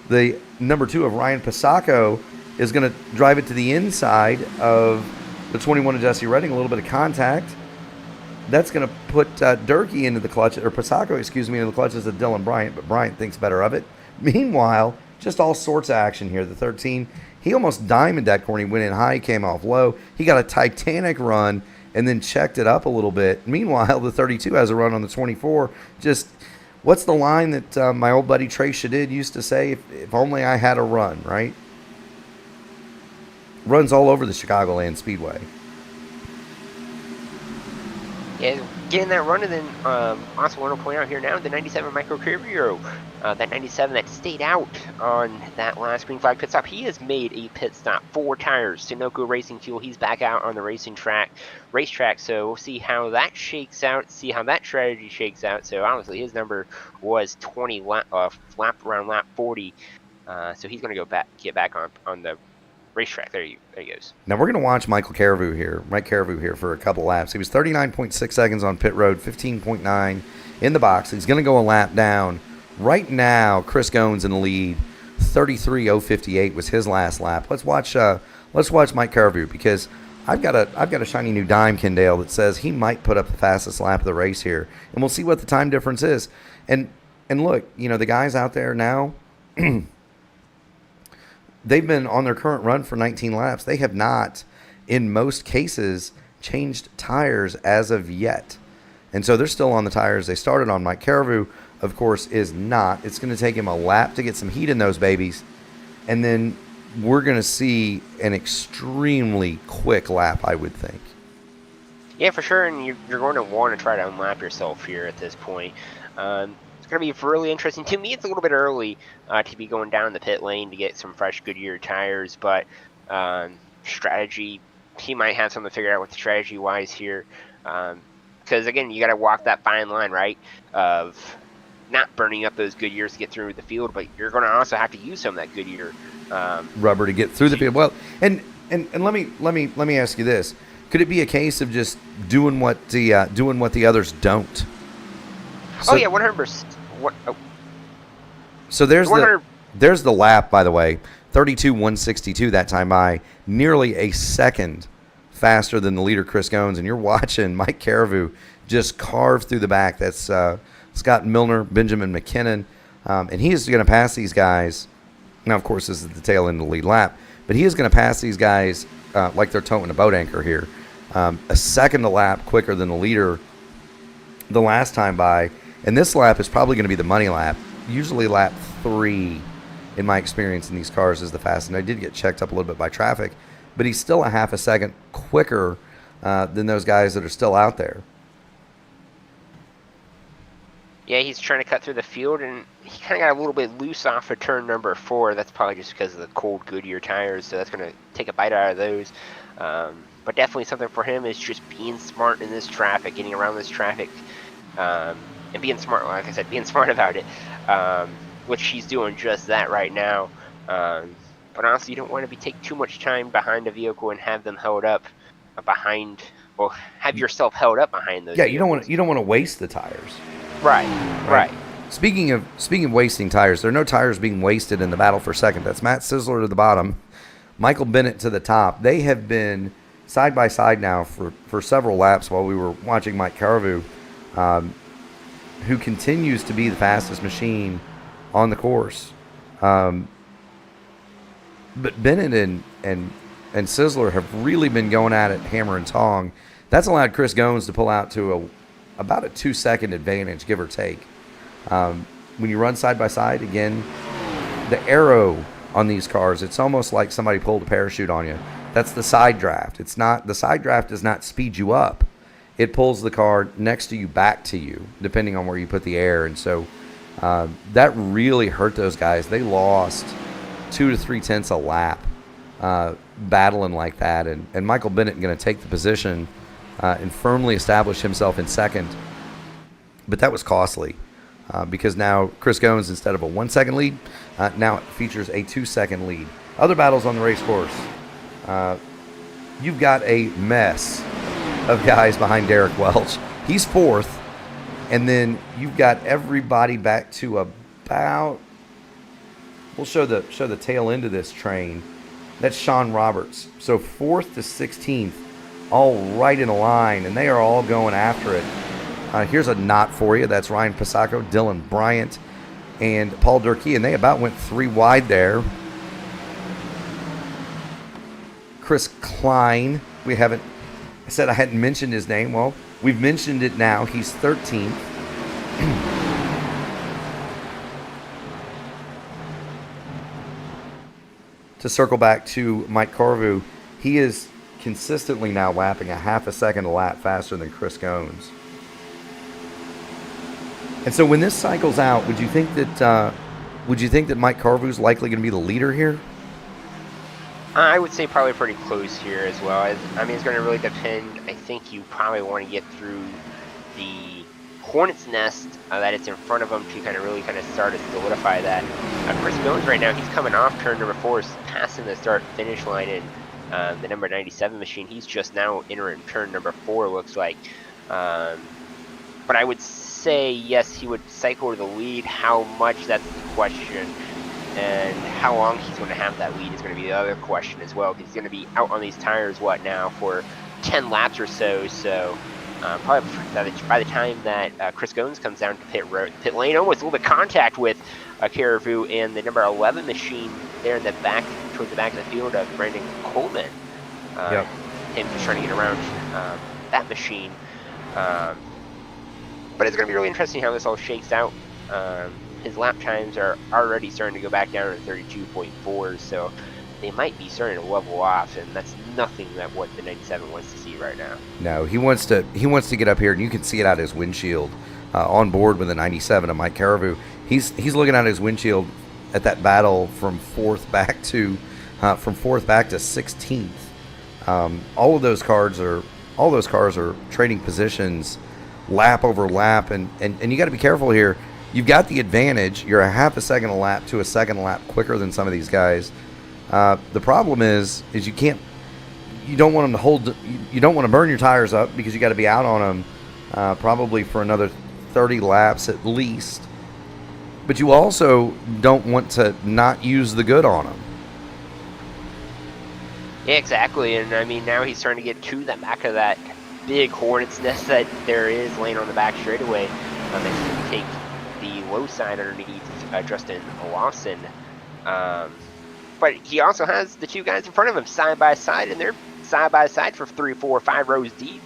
the number 2 of Ryan Pisacco is going to drive it to the inside of the 21 of Jesse Redding. A little bit of contact. That's going to put Durkee into the clutch, or Pisacco, into the clutches of Dylan Bryant, but Bryant thinks better of it. Meanwhile, just all sorts of action here. The 13, he almost diamonded that corner. He went in high, came off low. He got a Titanic run and then checked it up a little bit. Meanwhile, the 32 has a run on the 24. Just, what's the line that my old buddy Trey Shadid used to say? If only I had a run, right? Runs all over the Chicagoland Speedway. Yeah, getting that run, and then also want to point out here now the 97 Micro Carriero, that 97 that stayed out on that last green flag pit stop. He has made a pit stop, 4 tires, Sunoco Racing Fuel. He's back out on the racetrack. So we'll see how that shakes out, see how that strategy shakes out. So honestly, his number was 20 around lap 40. So he's going to get back on the racetrack. There he goes. Now we're going to watch Mike Carrefour here for a couple laps. He was 39.6 seconds on pit road, 15.9 in the box. He's going to go a lap down. Right now, Chris Goins in the lead. 33.058 was his last lap. Let's watch Mike Carrefour, because I've got a shiny new dime, Kendale, that says he might put up the fastest lap of the race here, and we'll see what the time difference is. And look, the guys out there now. They've been on their current run for 19 laps. They have not, in most cases, changed tires as of yet. And so they're still on the tires they started on. Mike Carrefour, of course, is not. It's going to take him a lap to get some heat in those babies. And then we're going to see an extremely quick lap, I would think. Yeah, for sure. And you're going to want to try to unlap yourself here at this point. It's going to be really interesting. To me, it's a little bit early to be going down the pit lane to get some fresh Goodyear tires, but strategy, he might have something to figure out with the strategy-wise here. Because, again, you got to walk that fine line, right, of not burning up those Goodyears to get through the field, but you're going to also have to use some of that Goodyear rubber to get through the field. Well, and let me ask you this: could it be a case of just doing what the others don't? So, 100%. So there's the lap, by the way, 32.162 that time by, nearly a second faster than the leader Chris Goins, and you're watching Mike Carrefour just carve through the back. That's Scott Milner, Benjamin McKinnon, and he is going to pass these guys. Now, of course, this is the tail end of the lead lap, but he is going to pass these guys like they're towing a boat anchor here. A second a lap quicker than the leader the last time by. And this lap is probably going to be the money lap. Usually lap 3, in my experience in these cars, is the fastest. And I did get checked up a little bit by traffic, but he's still a half a second quicker than those guys that are still out there. Yeah, he's trying to cut through the field, and he kind of got a little bit loose off of turn number 4. That's probably just because of the cold Goodyear tires, so that's going to take a bite out of those. But definitely something for him is just being smart in this traffic, getting around this traffic. And being smart, like I said, being smart about it, which he's doing just that right now. But honestly, you don't want to take too much time behind a vehicle and have them held up have yourself held up behind those. Yeah, vehicles. you don't want to waste the tires. Right. Speaking of wasting tires, there are no tires being wasted in the battle for second. That's Matt Sizzler to the bottom, Michael Bennett to the top. They have been side by side now for several laps while we were watching Mike Carrefour, who continues to be the fastest machine on the course. But Bennett and Sizzler have really been going at it hammer and tong. That's allowed Chris Goins to pull out to about a 2-second advantage, give or take. When you run side by side, again, the arrow on these cars, it's almost like somebody pulled a parachute on you. That's the side draft. The side draft does not speed you up. It pulls the car next to you, back to you, depending on where you put the air. And so That really hurt those guys. They lost 2 to 3 tenths a lap battling like that. And Michael Bennett going to take the position and firmly establish himself in second. But that was costly because now Chris Goins, instead of a 1 second lead, now it features a 2 second lead. Other battles on the race course. You've got a mess of guys behind Derek Welch. He's fourth. And then you've got everybody back to about, we'll show the tail end of this train. That's Sean Roberts. So 4th to 16th, all right in a line, and they are all going after it. Here's a knot for you. That's Ryan Pasacco, Dylan Bryant, and Paul Durkee, and they about went 3 wide there. Chris Klein, I said I hadn't mentioned his name. Well, we've mentioned it now. He's 13th. To circle back to Mike Carvu, he is consistently now lapping a half a second a lap faster than Chris Goins. And so when this cycles out, would you think that Mike Carvu's likely going to be the leader here? I would say probably pretty close here as well. I mean, it's going to really depend. I think you probably want to get through the hornet's nest that it's in front of him to really start to solidify that. Chris Goins right now, he's coming off turn number 4, passing the start-finish line in the number 97 machine. He's just now entering turn number 4, looks like. But I would say, yes, he would cycle to the lead. How much, that's the question. And how long he's going to have that lead is going to be the other question as well. He's going to be out on these tires, for 10 laps or so. So probably by the time that Chris Goins comes down to pit lane, almost a little bit contact with Carvu and the number 11 machine there in the back, towards the back of the field of Brandon Coleman. Him just trying to get around that machine. But it's going to be really interesting how this all shakes out. His lap times are already starting to go back down to 32.4, so they might be starting to level off, and that's nothing that what the 97 wants to see right now. No, he wants to get up here, and you can see it out his windshield on board with the 97 of Mike Carvu. He's looking at his windshield at that battle from fourth back to 16th. All those cars are trading positions lap over lap, and you got to be careful here. You've got the advantage. You're a half a second a lap to a second a lap quicker than some of these guys. The problem is you don't want to burn your tires up because you got to be out on them probably for another 30 laps at least. But you also don't want to not use the good on them. Yeah, exactly. And I mean, now he's starting to get to the back of that big hornet's nest that there is laying on the back straightaway. And he's going to take the low side underneath Justin Lawson. But he also has the 2 guys in front of him side by side, and they're side by side for 3, 4, 5 rows deep.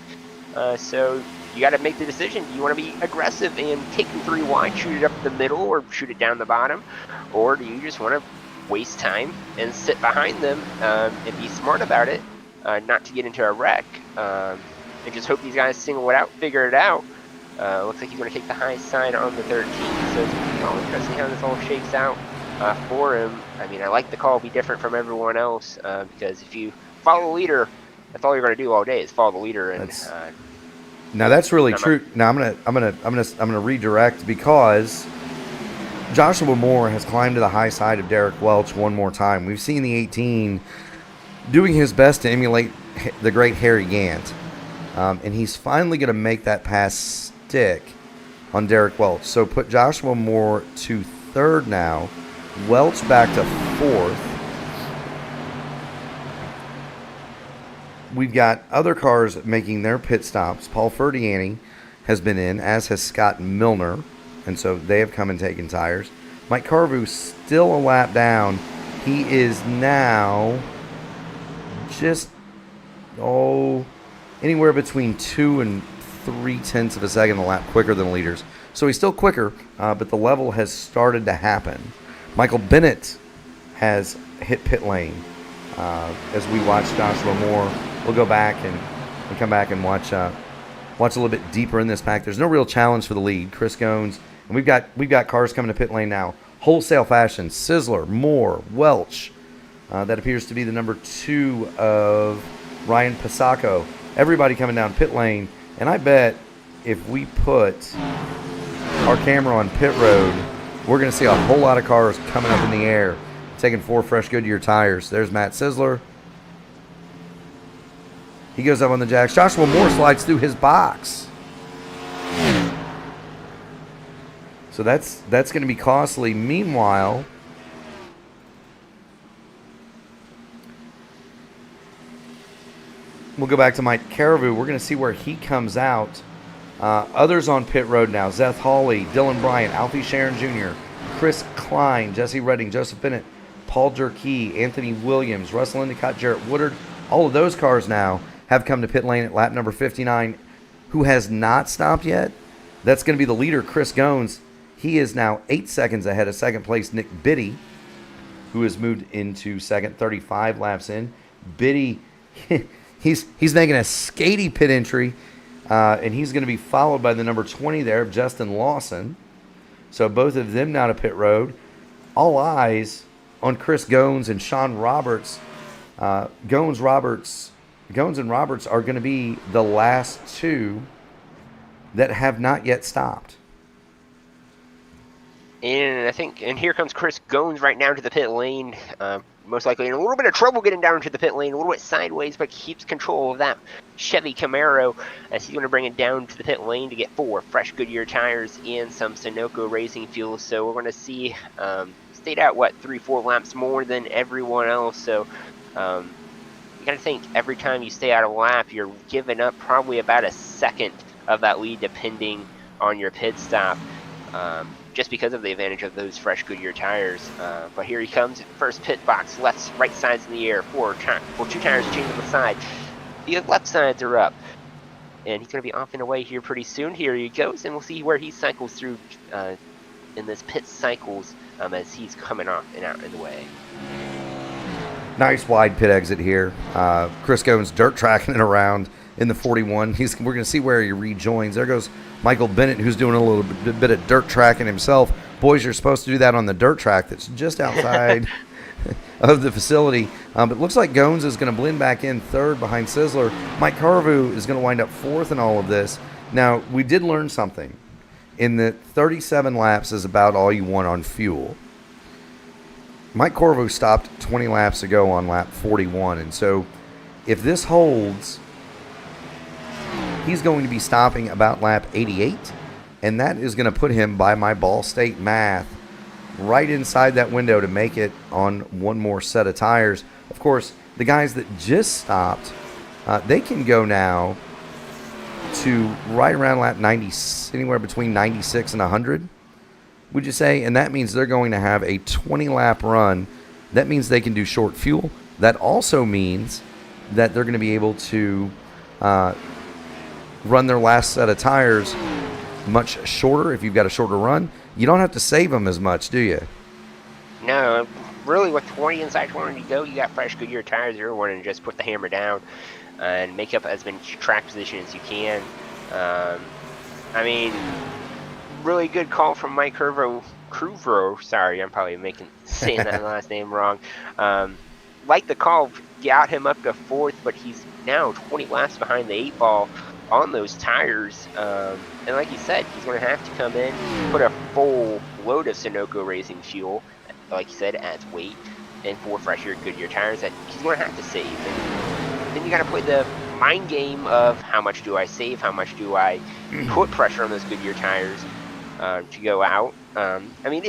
So you got to make the decision. Do you want to be aggressive and take them 3 wide, shoot it up the middle, or shoot it down the bottom? Or do you just want to waste time and sit behind them and be smart about it, not to get into a wreck, and just hope these guys single it out, figure it out? Looks like he's going to take the high side on the 13, so it's going to be all interesting how this all shakes out for him. I mean, I like the call be different from everyone else because if you follow the leader, that's all you're going to do all day is follow the leader. And now that's really true. Now I'm gonna redirect because Joshua Moore has climbed to the high side of Derek Welch one more time. We've seen the 18 doing his best to emulate the great Harry Gant, and he's finally going to make that pass stick on Derek Welch. So put Joshua Moore to 3rd now, Welch back to 4th. We've got other cars making their pit stops. Paul Ferdiani has been in, as has Scott Milner, and so they have come and taken tires. Mike Carvu still a lap down. He is now just anywhere between 2 and 3 tenths of a second a lap quicker than the leaders. So he's still quicker, but the level has started to happen. Michael Bennett has hit pit lane as we watch Joshua Moore. We'll go back and come back and watch a little bit deeper in this pack. There's no real challenge for the lead. Chris Goins And we've got cars coming to pit lane now. Wholesale fashion, Sizzler, Moore, Welch. That appears to be the number 2 of Ryan Pasacco. Everybody coming down pit lane. And I bet if we put our camera on pit road, we're going to see a whole lot of cars coming up in the air, taking 4 fresh Goodyear tires. There's Matt Sizzler. He goes up on the jacks. Joshua Moore slides through his box. So that's going to be costly. Meanwhile, we'll go back to Mike Caribou. We're going to see where he comes out. Others on pit road now. Zeth Hawley, Dylan Bryant, Alfie Sharon Jr., Chris Klein, Jesse Redding, Joseph Bennett, Paul Jerkey, Anthony Williams, Russell Endicott, Jarrett Woodard. All of those cars now have come to pit lane at lap number 59. Who has not stopped yet? That's going to be the leader, Chris Goins. He is now 8 seconds ahead of second place Nick Biddy, who has moved into second, 35 laps in. Biddy, he's making a skatey pit entry, and he's going to be followed by the number 20 there, Justin Lawson. So both of them now to pit road. All eyes on Chris Goins and Sean Roberts. Goins and Roberts are going to be the last 2 that have not yet stopped. And here comes Chris Goins right now to the pit lane. Most likely in a little bit of trouble getting down to the pit lane, a little bit sideways, but keeps control of that Chevy Camaro as he's going to bring it down to the pit lane to get 4 fresh Goodyear tires and some Sunoco racing fuel. So we're going to see stayed out 3-4 laps more than everyone else. So you got to think every time you stay out a lap, you're giving up probably about a second of that lead depending on your pit stop. Just because of the advantage of those fresh Goodyear tires. But here he comes, first pit box, right sides in the air, 2 tires changed on the side. The left sides are up. And he's going to be off and away here pretty soon. Here he goes, and we'll see where he cycles through in this pit cycles as he's coming off and out in the way. Nice wide pit exit here. Chris Goins dirt tracking it around in the 41. We're going to see where he rejoins. There goes Michael Bennett, who's doing a little bit of dirt tracking himself. Boys, you're supposed to do that on the dirt track that's just outside of the facility. But it looks like Goins is going to blend back in third behind Sizzler. Mike Carvu is going to wind up fourth in all of this. Now, we did learn something. In the 37 laps is about all you want on fuel. Mike Corvo stopped 20 laps ago on lap 41. And so if this holds, he's going to be stopping about lap 88, and that is going to put him, by my Ball State math, right inside that window to make it on one more set of tires. Of course, the guys that just stopped, they can go now to right around lap 90, anywhere between 96 and 100, would you say? And that means they're going to have a 20-lap run. That means they can do short fuel. That also means that they're going to be able to run their last set of tires much shorter. If you've got a shorter run, you don't have to save them as much, do you? No, really with 20 inside 20 to go, you got fresh Goodyear tires. You're wanting to just put the hammer down and make up as many track position as you can. I mean, really good call from Mike Cruvro. Sorry, I'm probably saying that last name wrong. Like the call, got him up to fourth, but he's now 20 laps behind the 8 ball on those tires. And like you said, he's going to have to come in, put a full load of Sunoco racing fuel, like you said, adds weight, and 4 fresher Goodyear tires that he's going to have to save. And then you got to play the mind game of how much do I save, how much do I put pressure on those Goodyear tires to go out. I mean,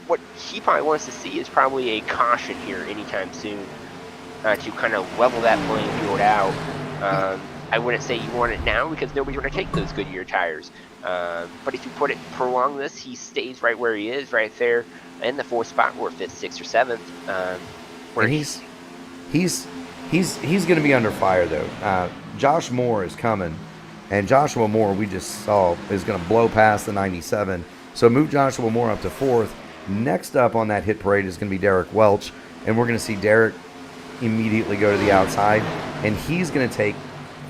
what he probably wants to see is probably a caution here anytime soon to kind of level that playing field out. I wouldn't say you want it now because nobody's going to take those Goodyear tires. But if you prolong this, he stays right where he is, right there in the 4th spot, or 5th, 6th, or 7th. Where he's going to be under fire though. Josh Moore is coming, and Joshua Moore we just saw is going to blow past the 97. So move Joshua Moore up to 4th. Next up on that hit parade is going to be Derek Welch, and we're going to see Derek immediately go to the outside, and he's going to take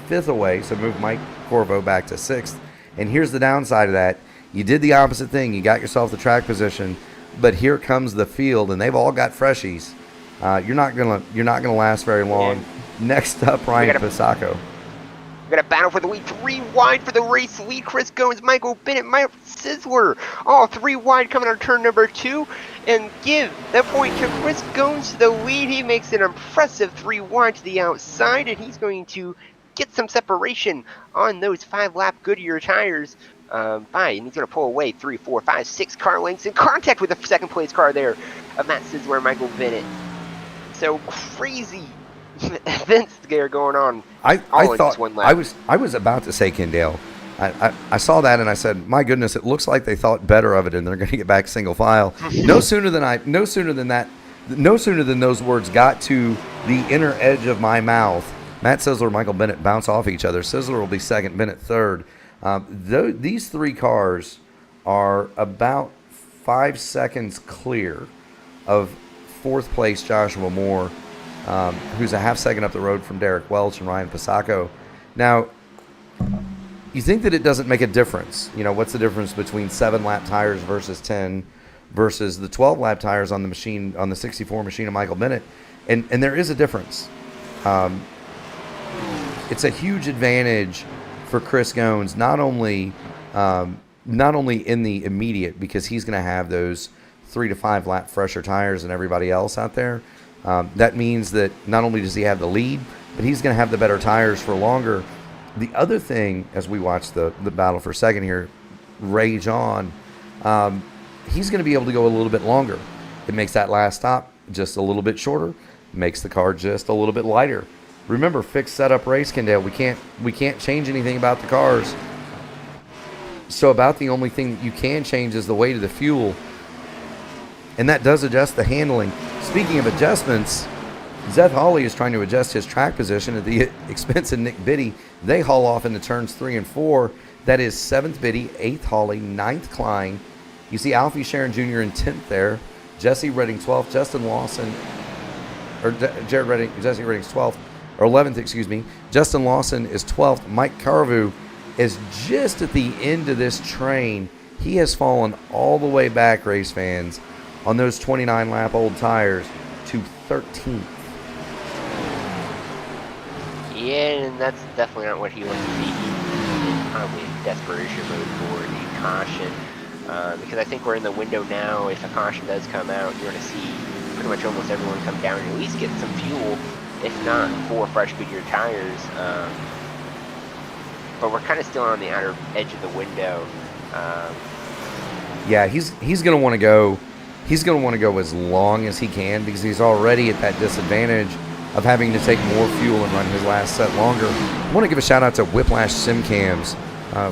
5th away. So move Mike Corvo back to 6th. And here's the downside of that. You did the opposite thing. You got yourself the track position, but here comes the field, and they've all got freshies. You're not gonna last very long. Next up, Ryan Pisacco. We got a battle for the lead. 3 wide for the race lead. Chris Goins, Michael Bennett, Mike Sizzler. All 3 wide coming on turn number 2. And give that point to Chris Goins to the lead. He makes an impressive 3 wide to the outside. And he's going to get some separation on those 5-lap Goodyear tires. And he's going to pull away 3, 4, 5, 6 car lengths in contact with the second place car there of Matt Sizzler and Michael Bennett. So crazy events there going on. I thought I was about to say, Kendall, I saw that and I said, my goodness, it looks like they thought better of it and they're going to get back single file. No sooner than those words got to the inner edge of my mouth, Matt Sizzler and Michael Bennett bounce off each other. Sizzler will be second, Bennett third. These 3 cars are about 5 seconds clear of 4th place Joshua Moore, who's a half second up the road from Derek Welch and Ryan Pisacco. Now, you think that it doesn't make a difference. You know, what's the difference between 7-lap tires versus 10 versus the 12-lap tires on the machine, on the 64 machine of Michael Bennett? And there is a difference. It's a huge advantage for Chris Goins, not only in the immediate, because he's going to have those 3 to 5 lap fresher tires than everybody else out there. That means that not only does he have the lead, but he's going to have the better tires for longer. The other thing, as we watch the battle for second here rage on, he's going to be able to go a little bit longer. It makes that last stop just a little bit shorter, makes the car just a little bit lighter. Remember, fixed setup race, Kendall. We can't change anything about the cars. So about the only thing that you can change is the weight of the fuel. And that does adjust the handling. Speaking of adjustments, Zeth Hawley is trying to adjust his track position at the expense of Nick Biddy. They haul off into turns 3 and 4. That is 7th Biddy, 8th Hawley, 9th Klein. You see Alfie Sharon Jr. in 10th there. Jesse Redding 12th. Justin Lawson, or Jared Redding, Jesse Redding's 12th, or 11th, excuse me. Justin Lawson is 12th. Mike Carvu is just at the end of this train. He has fallen all the way back, race fans, on those 29-lap old tires to 13th. Yeah, and that's definitely not what he wants to see. He's probably in desperation mode for a caution. Because I think we're in the window now. If a caution does come out, you're going to see pretty much almost everyone come down and at least get some fuel, if not 4 fresh Goodyear tires. But we're kind of still on the outer edge of the window. Yeah, he's going to want to go. He's going to want to go as long as he can because he's already at that disadvantage of having to take more fuel and run his last set longer. I want to give a shout out to Whiplash SimCams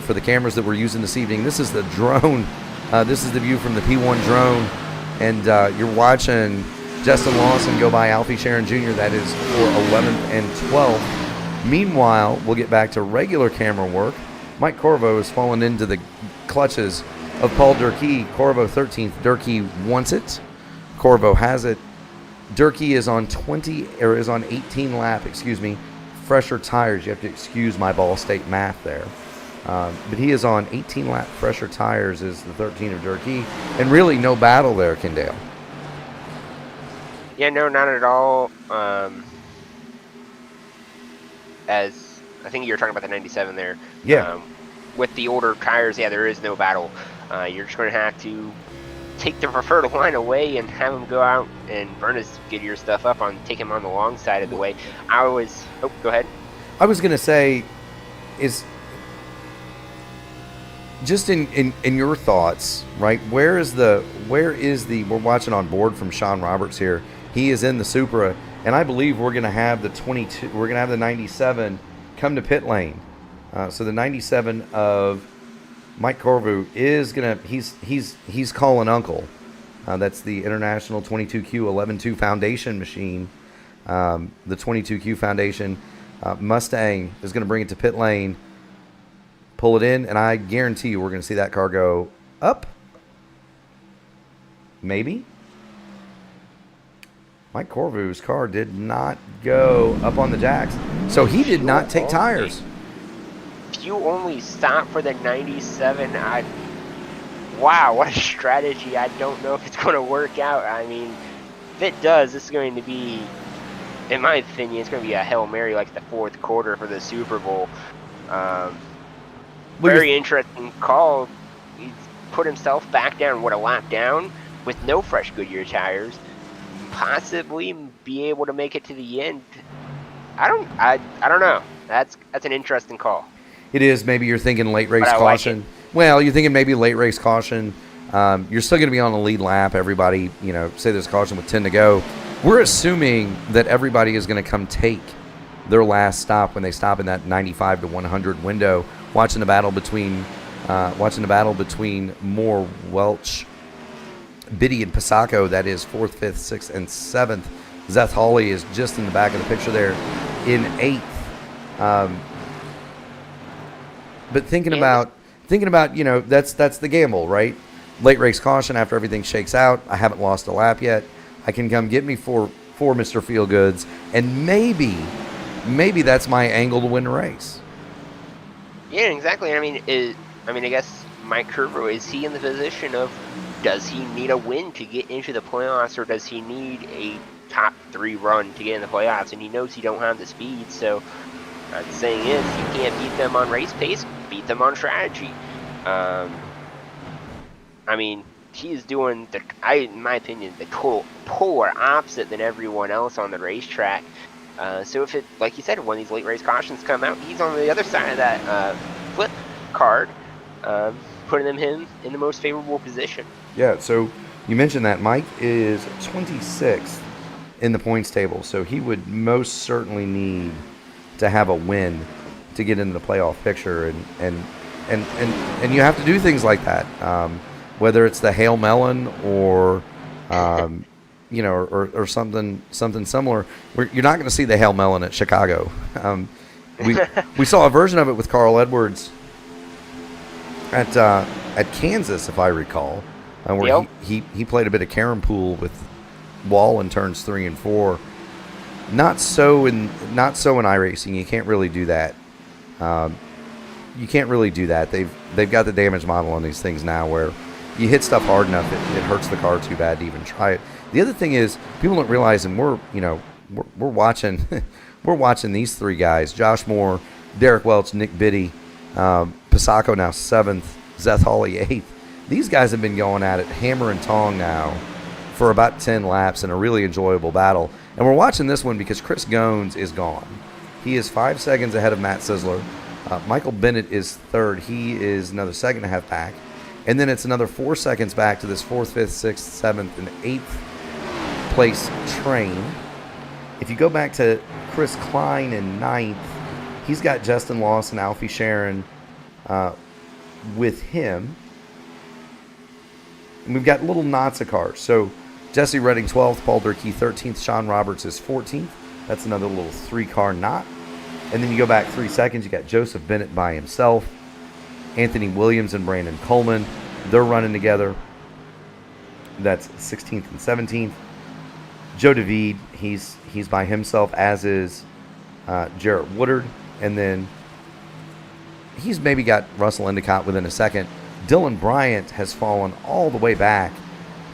for the cameras that we're using this evening. This is the drone. This is the view from the P1 drone, and you're watching Justin Lawson go by Alfie Sharon Jr. That is for 11th and 12th. Meanwhile, we'll get back to regular camera work. Mike Corvo has fallen into the clutches of Paul Durkee. Corvo 13th. Durkee wants it. Corvo has it. Durkee is on 18 lap, fresher tires. You have to excuse my Ball State math there. But he is on 18 lap fresher tires is the 13 of Durkee. And really no battle there, Kendall. Yeah, no, not at all. As I think you're talking about the 97 there. Yeah. With the older tires, yeah, there is no battle. You're just going to have to take the preferred line away and have him go out and burn his Goodyear stuff up take him on the long side of the way. Go ahead. I was going to say, is just in your thoughts, right? We're watching on board from Sean Roberts here. He is in the Supra, and I believe we're going to have the 22. We're going to have the 97 come to pit lane. So the 97 of Mike Corvu is gonna. He's calling uncle. That's the International 22Q 11.2 Foundation machine. The 22Q Foundation Mustang is going to bring it to pit lane, pull it in, and I guarantee you we're going to see that car go up. Maybe. Mike Corvu's car did not go up on the jacks, so he did not take tires. If you only stop for the 97, wow, what a strategy. I don't know if it's going to work out. I mean, if it does, this is going to be, in my opinion, it's going to be a Hail Mary like the fourth quarter for the Super Bowl. Well, Very interesting call. He's put himself back down, what, a lap down with no fresh Goodyear tires. Possibly be able to make it to the end. I don't know. That's an interesting call. it is. Maybe you're thinking late But race I like caution. Well, you're thinking maybe late race caution. You're still going to be on the lead lap. Everybody, say there's caution with 10 to go. We're assuming that everybody is going to come take their last stop when they stop in that 95 to 100 window, watching the battle between Moore, Welch, Biddy, and Passaco. That is 4th, 5th, 6th, and 7th. Zeth Hawley is just in the back of the picture there in 8th. But thinking about, that's the gamble, right? Late race caution after everything shakes out. I haven't lost a lap yet. I can come get me for Mr. Feelgoods, and maybe that's my angle to win the race. Yeah, exactly. I mean, I guess Mike Curvo, is he in the position of, does he need a win to get into the playoffs, or does he need a top 3 run to get in the playoffs? And he knows he don't have the speed, so the saying is, you can't beat them on race pace, beat them on strategy. I mean, he's doing in my opinion, the total polar opposite than everyone else on the racetrack. So if it, like you said, when these late race cautions come out, he's on the other side of that flip card, putting him in the most favorable position. Yeah, so you mentioned that Mike is 26th in the points table, so he would most certainly need to have a win to get into the playoff picture, and you have to do things like that, whether it's the Hail Melon or or something similar. You're not going to see the Hail Melon at Chicago. We saw a version of it with Carl Edwards at Kansas, if I recall, where Yep. he played a bit of carom pool with Wall in turns 3 and 4. Not so in iRacing. You can't really do that. They've got the damage model on these things now, where you hit stuff hard enough, it hurts the car too bad to even try it. The other thing is, people don't realize, and we're watching we're watching these 3 guys: Josh Moore, Derek Welch, Nick Biddy, Passaco now 7th, Zeth Hawley 8th. These guys have been going at it hammer and tong now for about 10 laps in a really enjoyable battle. And we're watching this one because Chris Goins is gone. He is 5 seconds ahead of Matt Sisler. Michael Bennett is 3rd. He is another 1.5 seconds back. And then it's another 4 seconds back to this 4th, 5th, 6th, 7th, and 8th place train. If you go back to Chris Klein in 9th, he's got Justin Lawson, Alfie Sharon with him. And we've got little knots of cars. So Jesse Redding 12th, Paul Durkee 13th, Sean Roberts is 14th. That's another little 3-car knot. And then you go back 3 seconds, you got Joseph Bennett by himself, Anthony Williams and Brandon Coleman. They're running together. That's 16th and 17th. Joe David, he's by himself, as is Jarrett Woodard. And then he's maybe got Russell Endicott within a second. Dylan Bryant has fallen all the way back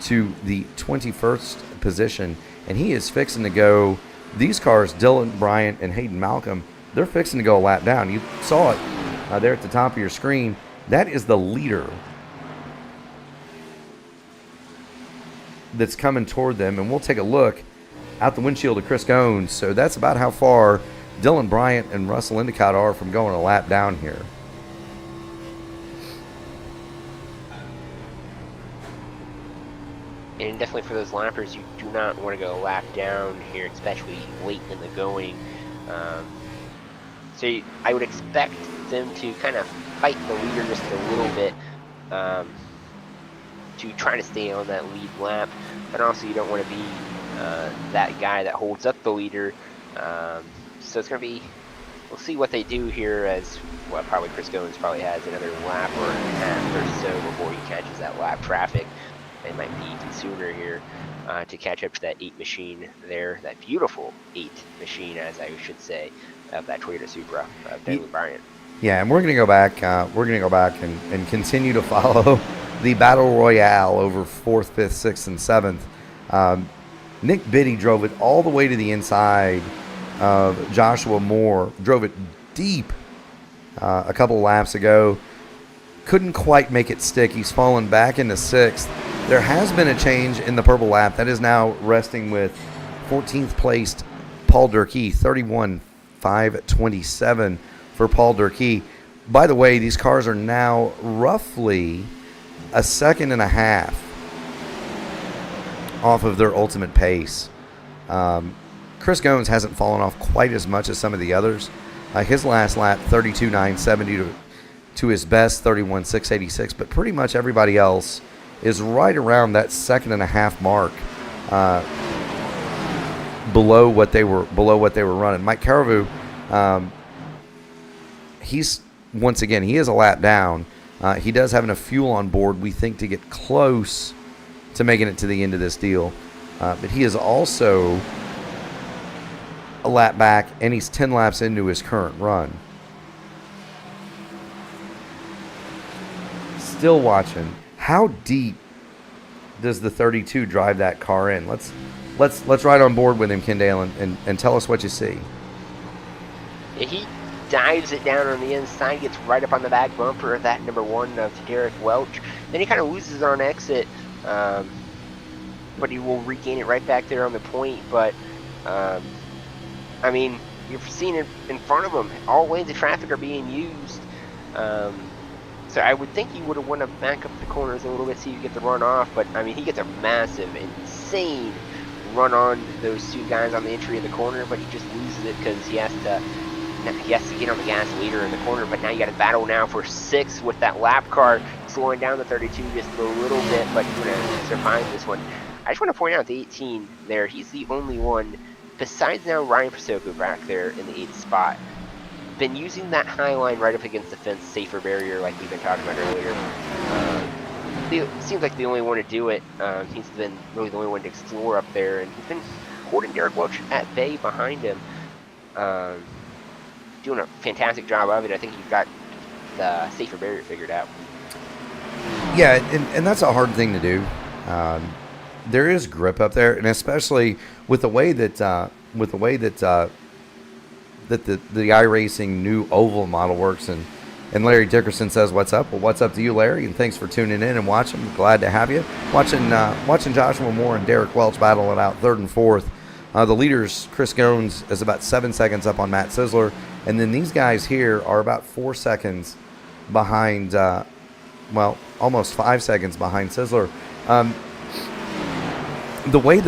to the 21st position, and he is fixing to go. These cars, Dylan Bryant and Hayden Malcolm, they're fixing to go a lap down. You saw it there at the top of your screen. That is the leader that's coming toward them, and we'll take a look out the windshield of Chris Goins. So that's about how far Dylan Bryant and Russell Endicott are from going a lap down here. And definitely for those lappers, you do not want to go a lap down here, especially late in the going. So I would expect them to kind of fight the leader just a little bit to try to stay on that lead lap. But also, you don't want to be that guy that holds up the leader. So it's going to be, we'll see what they do here, as well, probably Chris Goins probably has another lap or a half or so before he catches that lap traffic. It might be even sooner here to catch up to that 8 machine there, that beautiful 8 machine, as I should say, of that Toyota Supra of Dylan Bryant. Yeah, and we're going to go back. We're going to go back and continue to follow the battle royale over 4th, 5th, 6th, and 7th. Nick Biddy drove it all the way to the inside of Joshua Moore. Drove it deep a couple of laps ago. Couldn't quite make it stick. He's fallen back into 6th. There has been a change in the purple lap. That is now resting with 14th placed Paul Durkee, 31.527 for Paul Durkee. By the way, these cars are now roughly a second and a half off of their ultimate pace. Chris Goins hasn't fallen off quite as much as some of the others. His last lap, 32.970 to his best, 31.686. But pretty much everybody else is right around that second and a half mark, below what they were running. Mike Caravu, he's once again, he is a lap down. He does have enough fuel on board, we think, to get close to making it to the end of this deal. But he is also a lap back, and he's 10 laps into his current run. Still watching. How deep does the 32 drive that car in? Let's ride on board with him, Kendall, and tell us what you see. Yeah, he dives it down on the inside, gets right up on the back bumper of that number 1 of Derek Welch. Then he kind of loses on exit, but he will regain it right back there on the point. But, I mean, you're seeing it in front of him. All lanes of traffic are being used. So I would think you would have want to back up the corners a little bit so you get the run off. But, I mean, he gets a massive, insane run on those two guys on the entry of the corner, but he just loses it because he has to get on the gas leader in the corner. But now you got to battle now for 6th with that lap car slowing down the 32 just a little bit, but he's going to survive this one. I just want to point out the 18 there. He's the only one, besides now Ryan Pasoko back there in the 8th spot, been using that high line right up against the fence, safer barrier like we've been talking about earlier. It seems like the only one to do it. He's been really the only one to explore up there, and he's been holding Derek Welch at bay behind him. Doing a fantastic job of it. I think he's got the safer barrier figured out. Yeah, and that's a hard thing to do. There is grip up there, and especially with the way that the iRacing new oval model works. And Larry Dickerson says, "What's up?" Well, what's up to you, Larry? And thanks for tuning in and watching. Glad to have you watching Joshua Moore and Derek Welch battle it out 3rd and 4th. The leaders, Chris Goins, is about 7 seconds up on Matt Sisler, and then these guys here are about 4 seconds behind. Almost 5 seconds behind Sisler. The way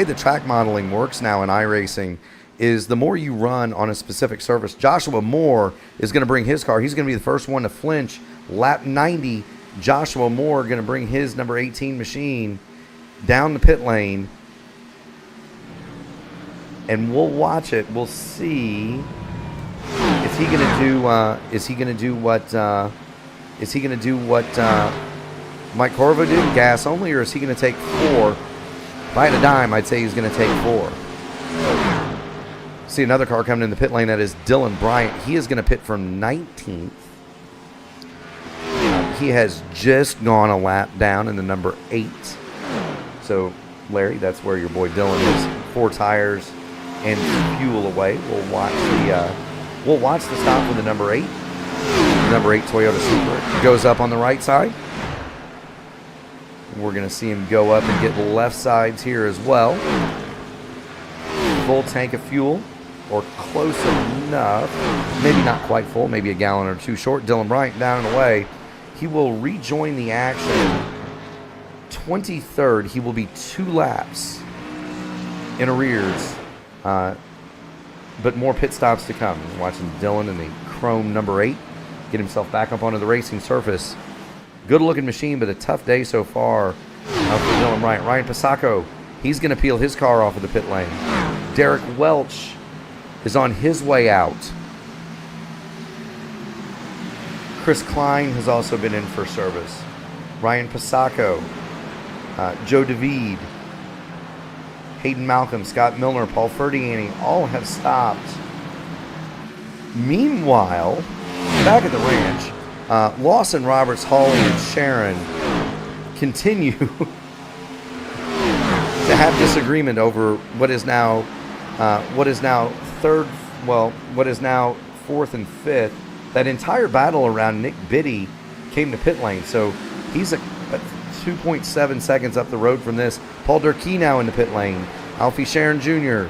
the track modeling works now in iRacing is the more you run on a specific surface. Joshua Moore is going to bring his car. He's going to be the first one to flinch. Lap 90, Joshua Moore going to bring his number 18 machine down the pit lane. And we'll watch it. We'll see. Is he going to do what Mike Corvo did, gas only, or is he going to take 4? If I had a dime, I'd say he's going to take 4. See another car coming in the pit lane. That is Dylan Bryant. He is going to pit from 19th. He has just gone a lap down in the number 8. So, Larry, that's where your boy Dylan is. 4 tires and fuel away. We'll watch the stop with the number 8. The number 8 Toyota Supra goes up on the right side. We're going to see him go up and get left sides here as well. Full tank of fuel, or close enough. Maybe not quite full, maybe a gallon or 2 short. Dylan Bryant down and away. He will rejoin the action. 23rd. He will be 2 laps in arrears. But more pit stops to come. We're watching Dylan in the chrome number 8 get himself back up onto the racing surface. Good looking machine, but a tough day so far for Dylan Bryant. Ryan Pasako, he's going to peel his car off of the pit lane. Derek Welch is on his way out. Chris Klein has also been in for service. Ryan Pasako, Joe David, Hayden Malcolm, Scott Milner, Paul Ferdiani, all have stopped. Meanwhile, back at the ranch, Lawson, Roberts, Hawley, and Sharon continue to have disagreement over what is now fourth and fifth. That entire battle around Nick Biddy came to pit lane, so he's a 2.7 seconds up the road from this. Paul Durkee now in the pit lane. Alfie Sharon Jr.,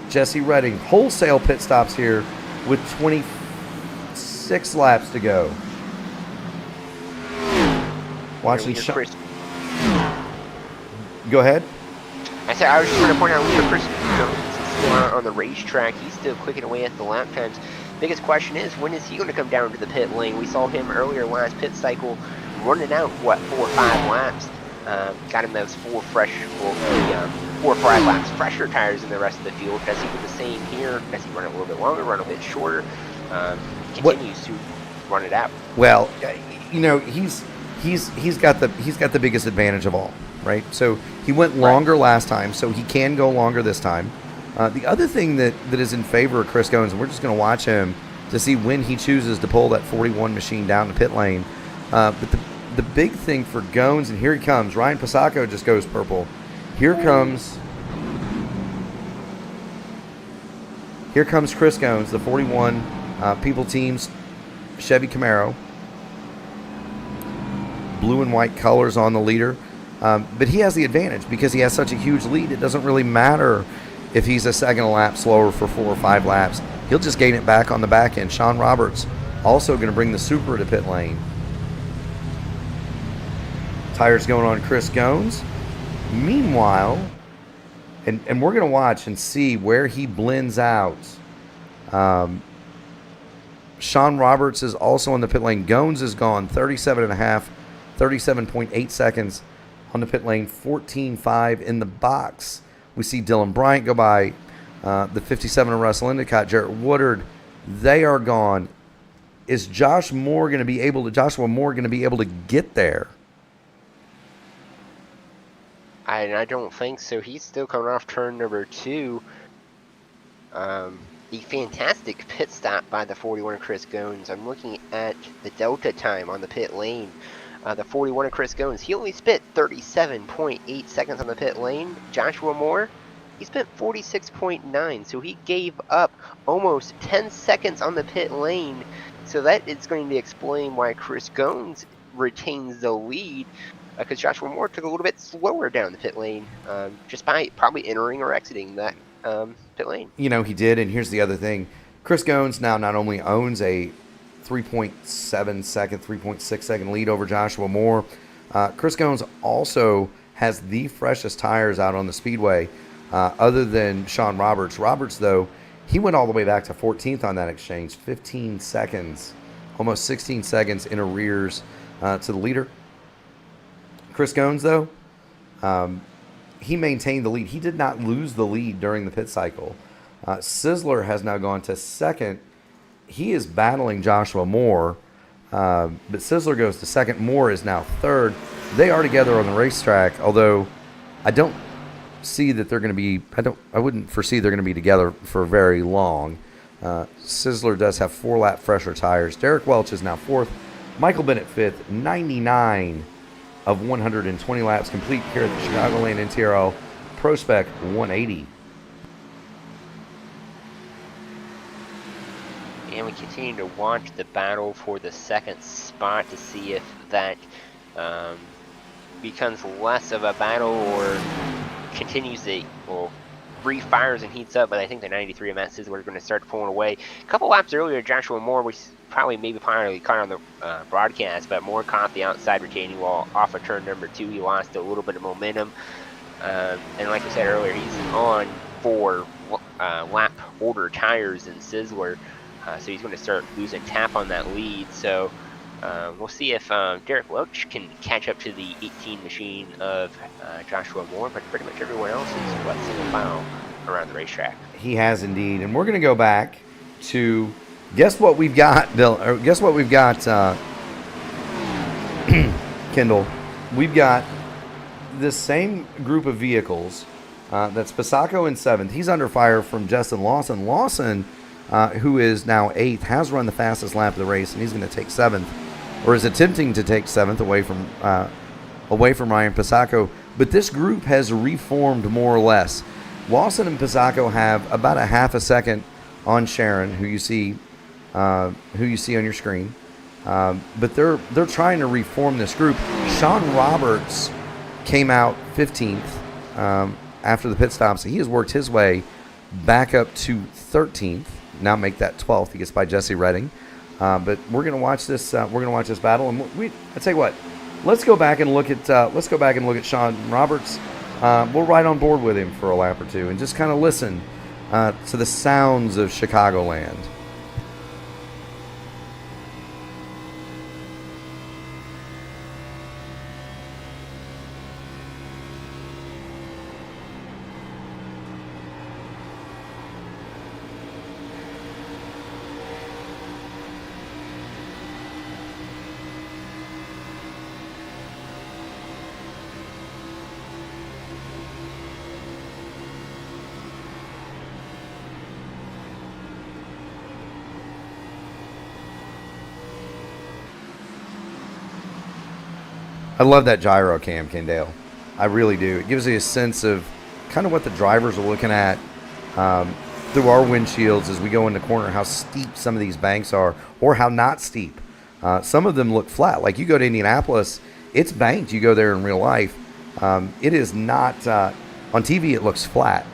Jesse Redding. Wholesale pit stops here with 26 laps to go. Watching Chris. Go ahead. I was just trying to point out Leader Chris Jones is still out on the racetrack. He's still clicking away at the lap times. Biggest question is, when is he going to come down to the pit lane? We saw him earlier last pit cycle running out, 4 or 5 laps. Got him those 4 or 5 laps fresher tires in the rest of the field. Does he do the same here? Does he run a little bit longer, run a bit shorter? Continues to run it out. Well, he's got the biggest advantage of all, right? So he went longer last time, so he can go longer this time. The other thing that is in favor of Chris Goins, and we're just going to watch him to see when he chooses to pull that 41 machine down the pit lane. But the big thing for Goins, and here he comes. Ryan Pasacco just goes purple. Here comes Chris Goins, the 41 People Teams Chevy Camaro. Blue and white colors on the leader. But he has the advantage because he has such a huge lead. It doesn't really matter if he's a second a lap slower for 4 or 5 laps. He'll just gain it back on the back end. Sean Roberts also going to bring the Supra to pit lane. Tires going on Chris Goins. Meanwhile, and we're going to watch and see where he blends out. Sean Roberts is also on the pit lane. Goins is gone 37.8 seconds on the pit lane, 14.5 in the box. We see Dylan Bryant go by, the 57 of Russell Endicott, Jarrett Woodard. They are gone. Is Joshua Moore going to be able to get there? I don't think so. He's still coming off turn number 2. The fantastic pit stop by the 41 of Chris Goins. I'm looking at the delta time on the pit lane. The 41 of Chris Goins, he only spent 37.8 seconds on the pit lane. Joshua Moore, he spent 46.9, so he gave up almost 10 seconds on the pit lane. So that is going to explain why Chris Goins retains the lead, because Joshua Moore took a little bit slower down the pit lane, just by probably entering or exiting that pit lane. He did, and here's the other thing. Chris Goins now not only owns a 3.6 second lead over Joshua Moore. Chris Goins also has the freshest tires out on the speedway, other than Sean Roberts. Roberts, though, he went all the way back to 14th on that exchange, 15 seconds, almost 16 seconds in arrears to the leader. Chris Goins, though, he maintained the lead. He did not lose the lead during the pit cycle. Sizzler has now gone to second. He is battling Joshua Moore, but Sizzler goes to second. Moore is now third. They are together on the racetrack, although I don't see that they're going to be. I wouldn't foresee they're going to be together for very long. Sizzler does have 4 lap fresher tires. Derek Welch is now fourth. Michael Bennett fifth. 99 of 120 laps complete here at the Chicagoland NTRL Prospec 180. And we continue to watch the battle for the second spot to see if that becomes less of a battle or continues refires and heats up. But I think the 93 of Matt Sizzler are going to start pulling away. A couple laps earlier, Joshua Moore was probably caught on the broadcast, but Moore caught the outside retaining wall off of turn number 2. He lost a little bit of momentum. And like I said earlier, he's on 4 lap older tires than Sizzler. So he's going to start losing tap on that lead. So we'll see if Derek Welch can catch up to the 18 machine of Joshua Moore, but pretty much everyone else is single file around the racetrack. He has indeed. And we're going to go back to guess what we've got, Bill, or guess what we've got, Kendall. We've got this same group of vehicles. That's Pasacco in 7th. He's under fire from Justin Lawson. Lawson, who is now 8th, has run the fastest lap of the race, and he's going to take 7th. or is attempting to take 7th away from Ryan Pisacco. But this group has reformed more or less. Lawson and Pisacco have about a half a second on Sharon, who you see on your screen. But they're trying to reform this group. Sean Roberts came out 15th after the pit stops. He has worked his way back up to 13th. Now make that 12th. He gets by Jesse Redding. But we're gonna watch this. We're gonna watch this battle, and I tell you what. Let's go back and look at Sean Roberts. We'll ride on board with him for a lap or two and just kind of listen to the sounds of Chicagoland. I love that gyro cam, Kendale. I really do. It gives you a sense of kind of what the drivers are looking at through our windshields as we go in the corner, how steep some of these banks are, or how not steep. Some of them look flat. Like you go to Indianapolis, it's banked. You go there in real life. It is not. On TV, it looks flat.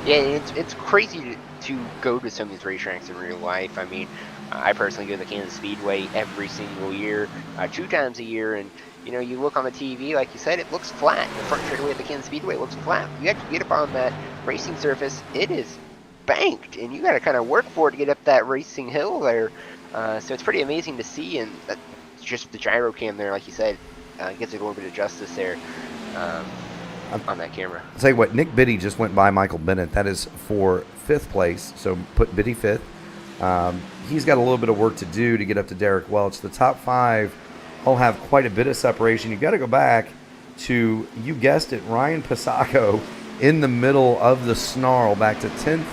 Yeah, it's crazy to go to some of these racetracks in real life. I mean, I personally go to the Kansas Speedway every single year, 2 times a year, and you look on the TV, like you said, it looks flat. The front straightaway at the Kansas Speedway looks flat. You actually get up on that racing surface, it is banked, and you got to kind of work for it to get up that racing hill there. So it's pretty amazing to see, and that's just the gyro cam there, like you said, gives it a little bit of justice there on that camera. I'll tell you what, Nick Biddy just went by Michael Bennett. That is for 5th place, so put Biddy 5th. He's got a little bit of work to do to get up to Derek Welch. The top 5 all have quite a bit of separation. You've got to go back to, you guessed it, Ryan Pisacco in the middle of the snarl back to 10th.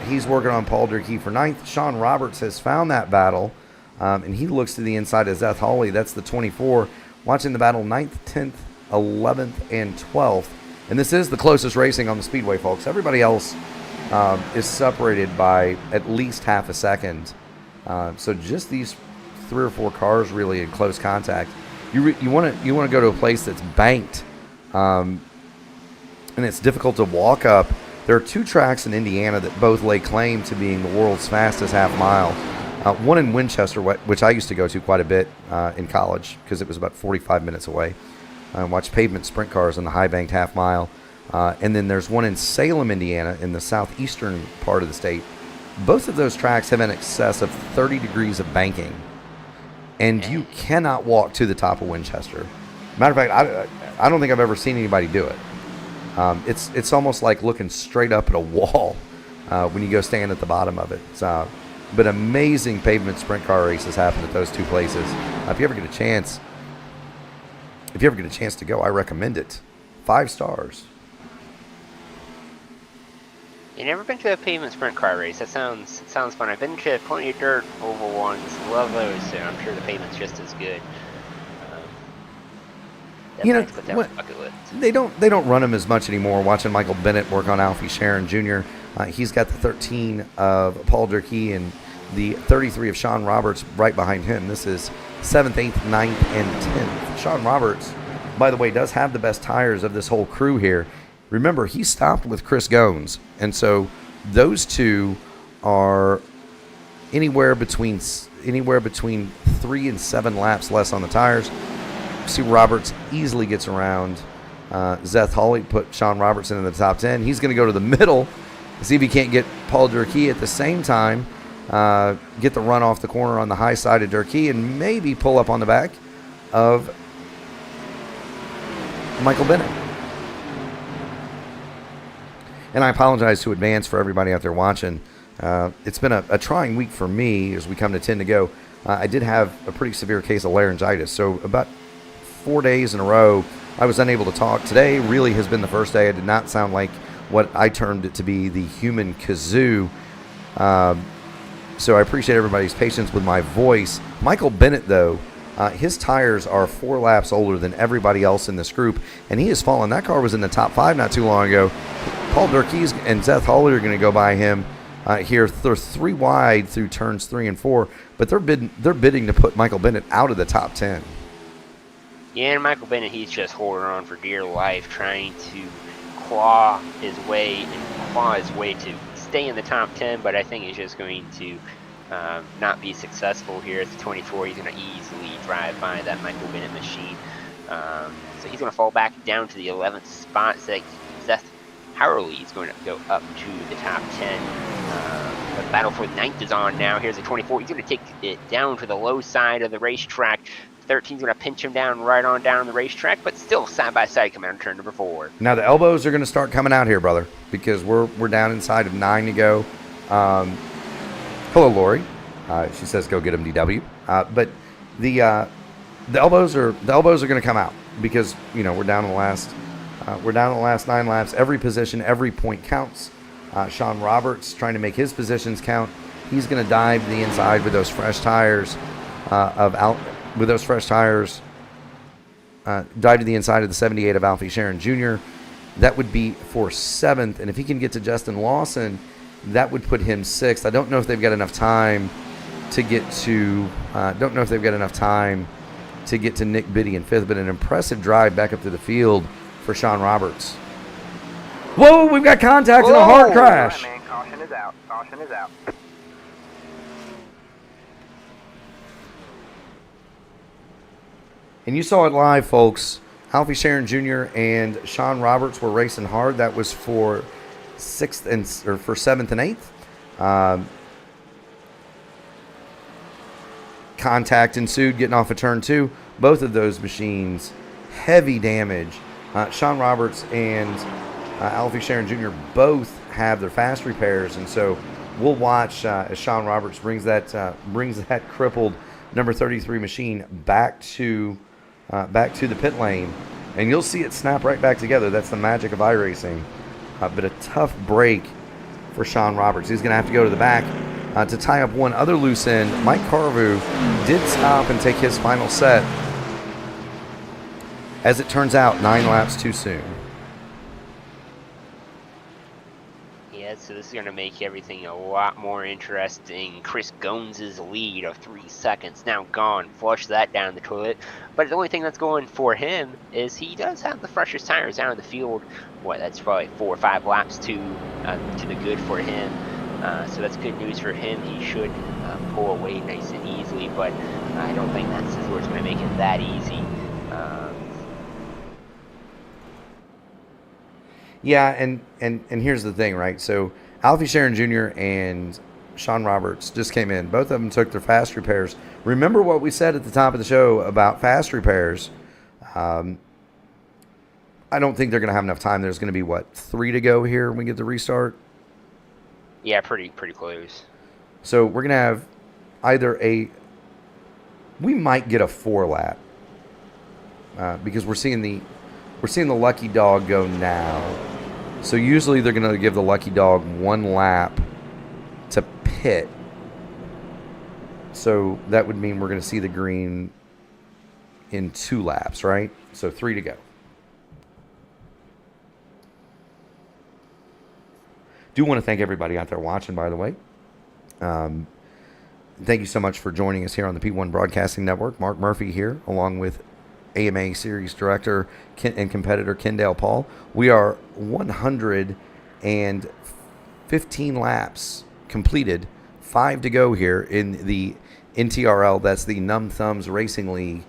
He's working on Paul Durkee for 9th. Sean Roberts has found that battle, and he looks to the inside of Zeth Hawley. That's the 24. Watching the battle 9th, 10th, 11th, and 12th. And this is the closest racing on the Speedway, folks. Everybody else is separated by at least half a second. So just these 3 or 4 cars really in close contact. You want to go to a place that's banked, and it's difficult to walk up. There are 2 tracks in Indiana that both lay claim to being the world's fastest half mile. One in Winchester, which I used to go to quite a bit in college because it was about 45 minutes away. Watch pavement sprint cars on the high banked half mile. And then there's one in Salem, Indiana, in the southeastern part of the state. Both of those tracks have an excess of 30 degrees of banking. And you cannot walk to the top of Winchester. Matter of fact, I don't think I've ever seen anybody do it. It's almost like looking straight up at a wall when you go stand at the bottom of it. But amazing pavement sprint car races happen at those 2 places. If you ever get a chance to go, I recommend it. 5 stars. You never been to a pavement sprint car race? That sounds fun. I've been to plenty of dirt oval ones. Love those, so I'm sure the pavement's just as good. Put that on the bucket list. They don't run them as much anymore. Watching Michael Bennett work on Alfie Sharon Jr. He's got the 13 of Paul Durkee and the 33 of Sean Roberts right behind him. This is 7th, 8th, 9th, and 10th. Sean Roberts, by the way, does have the best tires of this whole crew here. Remember, he stopped with Chris Gones, and so those 2 are anywhere between 3 and 7 laps less on the tires. See, Roberts easily gets around Zeth Hawley, put Sean Robertson in the top 10. He's going to go to the middle, see if he can't get Paul Durkee at the same time, get the run off the corner on the high side of Durkee, and maybe pull up on the back of Michael Bennett. And I apologize to advance for everybody out there watching. It's been a trying week for me as we come to 10 to go. I did have a pretty severe case of laryngitis, so about 4 days in a row I was unable to talk. Today really has been the first day I did not sound like what I termed it to be the human kazoo. So I appreciate everybody's patience with my voice. Michael Bennett, though, his tires are 4 laps older than everybody else in this group, and he has fallen. That car was in the top 5 not too long ago. Paul Durkee and Seth Hawley are going to go by him here. They're 3 wide through turns 3 and 4, but they're bidding to put Michael Bennett out of the top 10. Yeah, and Michael Bennett, he's just holding on for dear life, trying to claw his way to stay in the top 10, but I think he's just going to not be successful here at the 24. He's going to easily drive by that Michael Bennett machine. So he's going to fall back down to the 11th spot. Seth Howley is going to go up to the top 10. The battle for 9th is on now. Here's the 24. He's going to take it down to the low side of the racetrack. 13's going to pinch him down right on down the racetrack, but still side by side coming on turn number 4. Now the elbows are going to start coming out here, brother, because we're down inside of 9 to go. Hello, Lori. She says go get him, DW. But the elbows are going to come out because we're down in the last 9 laps. Every position, every point counts. Sean Roberts trying to make his positions count. He's going to dive to the inside with those fresh tires dive to the inside of the 78 of Alfie Sharon Jr. That would be for 7th, and if he can get to Justin Lawson, that would put him 6th. I don't know if they've got enough time to get to. Nick Biddy in 5th, but an impressive drive back up to the field for Sean Roberts. Whoa, we've got contact and a hard crash. All right, man. Caution is out. Caution is out. And you saw it live, folks. Alfie Sharon Jr. and Sean Roberts were racing hard. That was for 7th and 8th. Contact ensued, getting off of turn 2. Both of those machines, heavy damage. Sean Roberts and Alfie Sharon Jr. both have their fast repairs, and so we'll watch as Sean Roberts brings that crippled number 33 machine back to the pit lane, and you'll see it snap right back together. That's the magic of iRacing. But a tough break for Sean Roberts. He's going to have to go to the back to tie up one other loose end. Mike Carvu did stop and take his final set. As it turns out, 9 laps too soon. Yeah, so this is going to make everything a lot more interesting. Chris Gones' lead of 3 seconds now gone. Flush that down the toilet. But the only thing that's going for him is he does have the freshest tires out of the field. That's probably 4 or 5 laps to the good for him. So that's good news for him. He should pull away nice and easily, but I don't think that's where it's going to make it that easy. Yeah, and here's the thing, right? So Alfie Sharon Jr. and Sean Roberts just came in. Both of them took their fast repairs. Remember what we said at the top of the show about fast repairs. I don't think they're going to have enough time. There's going to be, 3 to go here when we get the restart? Yeah, pretty close. So we're going to have we might get a 4 lap because we're seeing the lucky dog go now. So usually they're going to give the lucky dog 1 lap to pit. So that would mean we're going to see the green in 2 laps, right? So 3 to go. Do want to thank everybody out there watching, by the way. Thank you so much for joining us here on the P1 Broadcasting Network. Mark Murphy here, along with AMA Series Director and competitor Kendall Paul. We are 115 laps completed, 5 to go here in the NTRL. That's the Numb Thumbs Racing League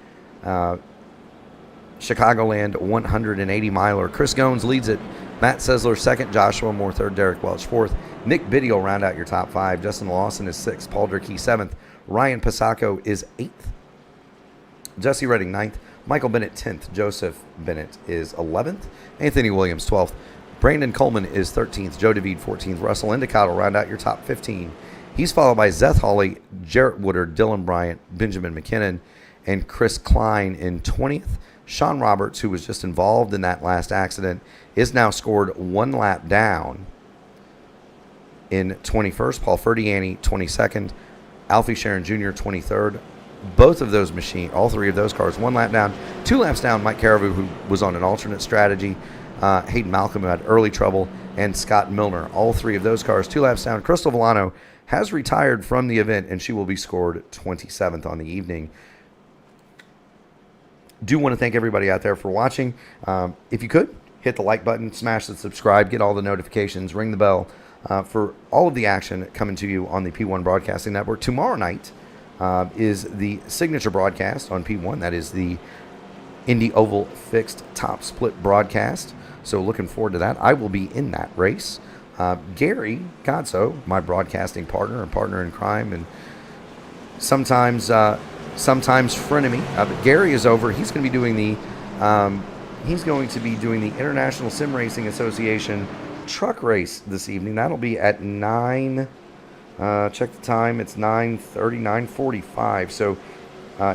Chicagoland 180 miler. Chris Gones leads it. Matt Sessler second, Joshua Moore third, Derek Welch fourth. Nick Biddy will round out your top 5. Justin Lawson is 6th. Paul Durkee 7th. Ryan Pasacco is 8th. Jesse Redding 9th. Michael Bennett 10th. Joseph Bennett is 11th. Anthony Williams 12th. Brandon Coleman is 13th. Joe DeVede 14th. Russell Endicott will round out your top 15. He's followed by Zeth Hawley, Jarrett Woodard, Dylan Bryant, Benjamin McKinnon, and Chris Klein in 20th. Sean Roberts, who was just involved in that last accident, is now scored 1 lap down. in 21st, Paul Ferdiani 22nd, Alfie Sharon Jr. 23rd. Both of those all three of those cars, 1 lap down. 2 laps down, Mike Caribou, who was on an alternate strategy, Hayden Malcolm, who had early trouble, and Scott Milner. All 3 of those cars, 2 laps down. Crystal Volano has retired from the event, and she will be scored 27th on the evening. Do want to thank everybody out there for watching. If you could, hit the like button, smash the subscribe, get all the notifications, ring the bell for all of the action coming to you on the P1 Broadcasting Network. Tomorrow night is the signature broadcast on P1. That is the Indy Oval Fixed Top Split broadcast. So looking forward to that. I will be in that race. Gary Godso, my broadcasting partner and partner in crime, and sometimes frenemy. But Gary is over. He's going to be doing the International Sim Racing Association truck race this evening. That'll be at 9. Check the time. It's 9:30, 9:45. So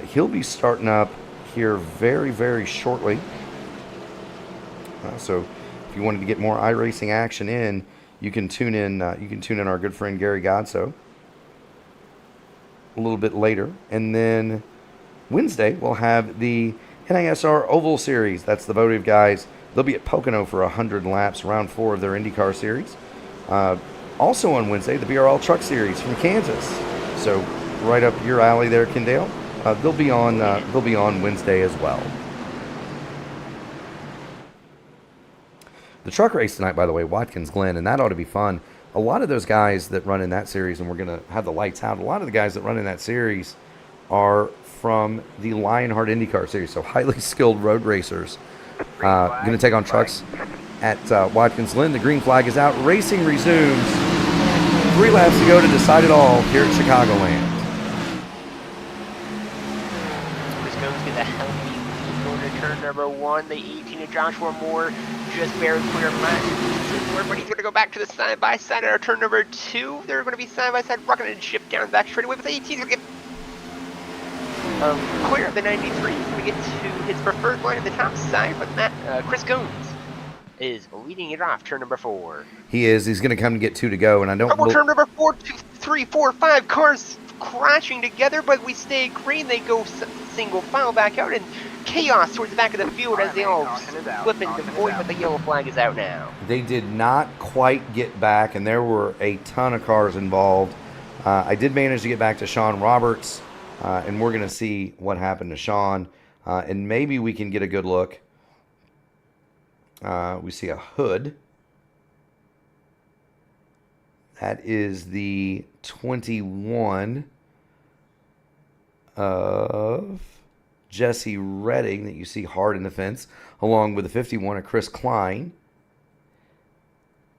he'll be starting up here very, very shortly. So if you wanted to get more iRacing action in, you can tune in. You can tune in our good friend Gary Godso a little bit later, and then Wednesday we'll have the NASCAR Oval Series. That's the votive guys. They'll be at Pocono for 100 laps, round 4 of their IndyCar series. Also on Wednesday, the BRL Truck Series from Kansas. So right up your alley there, Kendale. They'll be on Wednesday as well. The truck race tonight, by the way, Watkins Glen, and that ought to be fun. A lot of those guys that run in that series, and we're going to have the lights out, a lot of the guys that run in that series are from the Lionheart IndyCar series, so highly skilled road racers. Going to take on trucks at Watkins Glen. The green flag is out. Racing resumes. 3 laps to go to decide it all here at Chicagoland. Chris goes to the healthy lead going to turn number 1. The 18 of Joshua Moore just barely clear of last. Everybody's going to go back to the side-by-side at our turn number 2. They're going to be side-by-side, rocking and shift down the back straightaway, but the 18's going to get clear of the 93. He's going to get to his preferred line at the top side, but Chris Gomes is leading it off, turn number 4. He is. He's going to come and get 2 to go, and I don't... Turn number 4, 2, 3, 4, 5 cars crashing together, but we stay green. They go single file back out, and chaos towards the back of the field as they all flip into the void, but the yellow flag is out now. They did not quite get back, and there were a ton of cars involved. I did manage to get back to Sean Roberts, and we're going to see what happened to Sean, and maybe we can get a good look. We see a hood. That is the 21 of Jesse Redding that you see hard in the fence, along with the 51 of Chris Klein.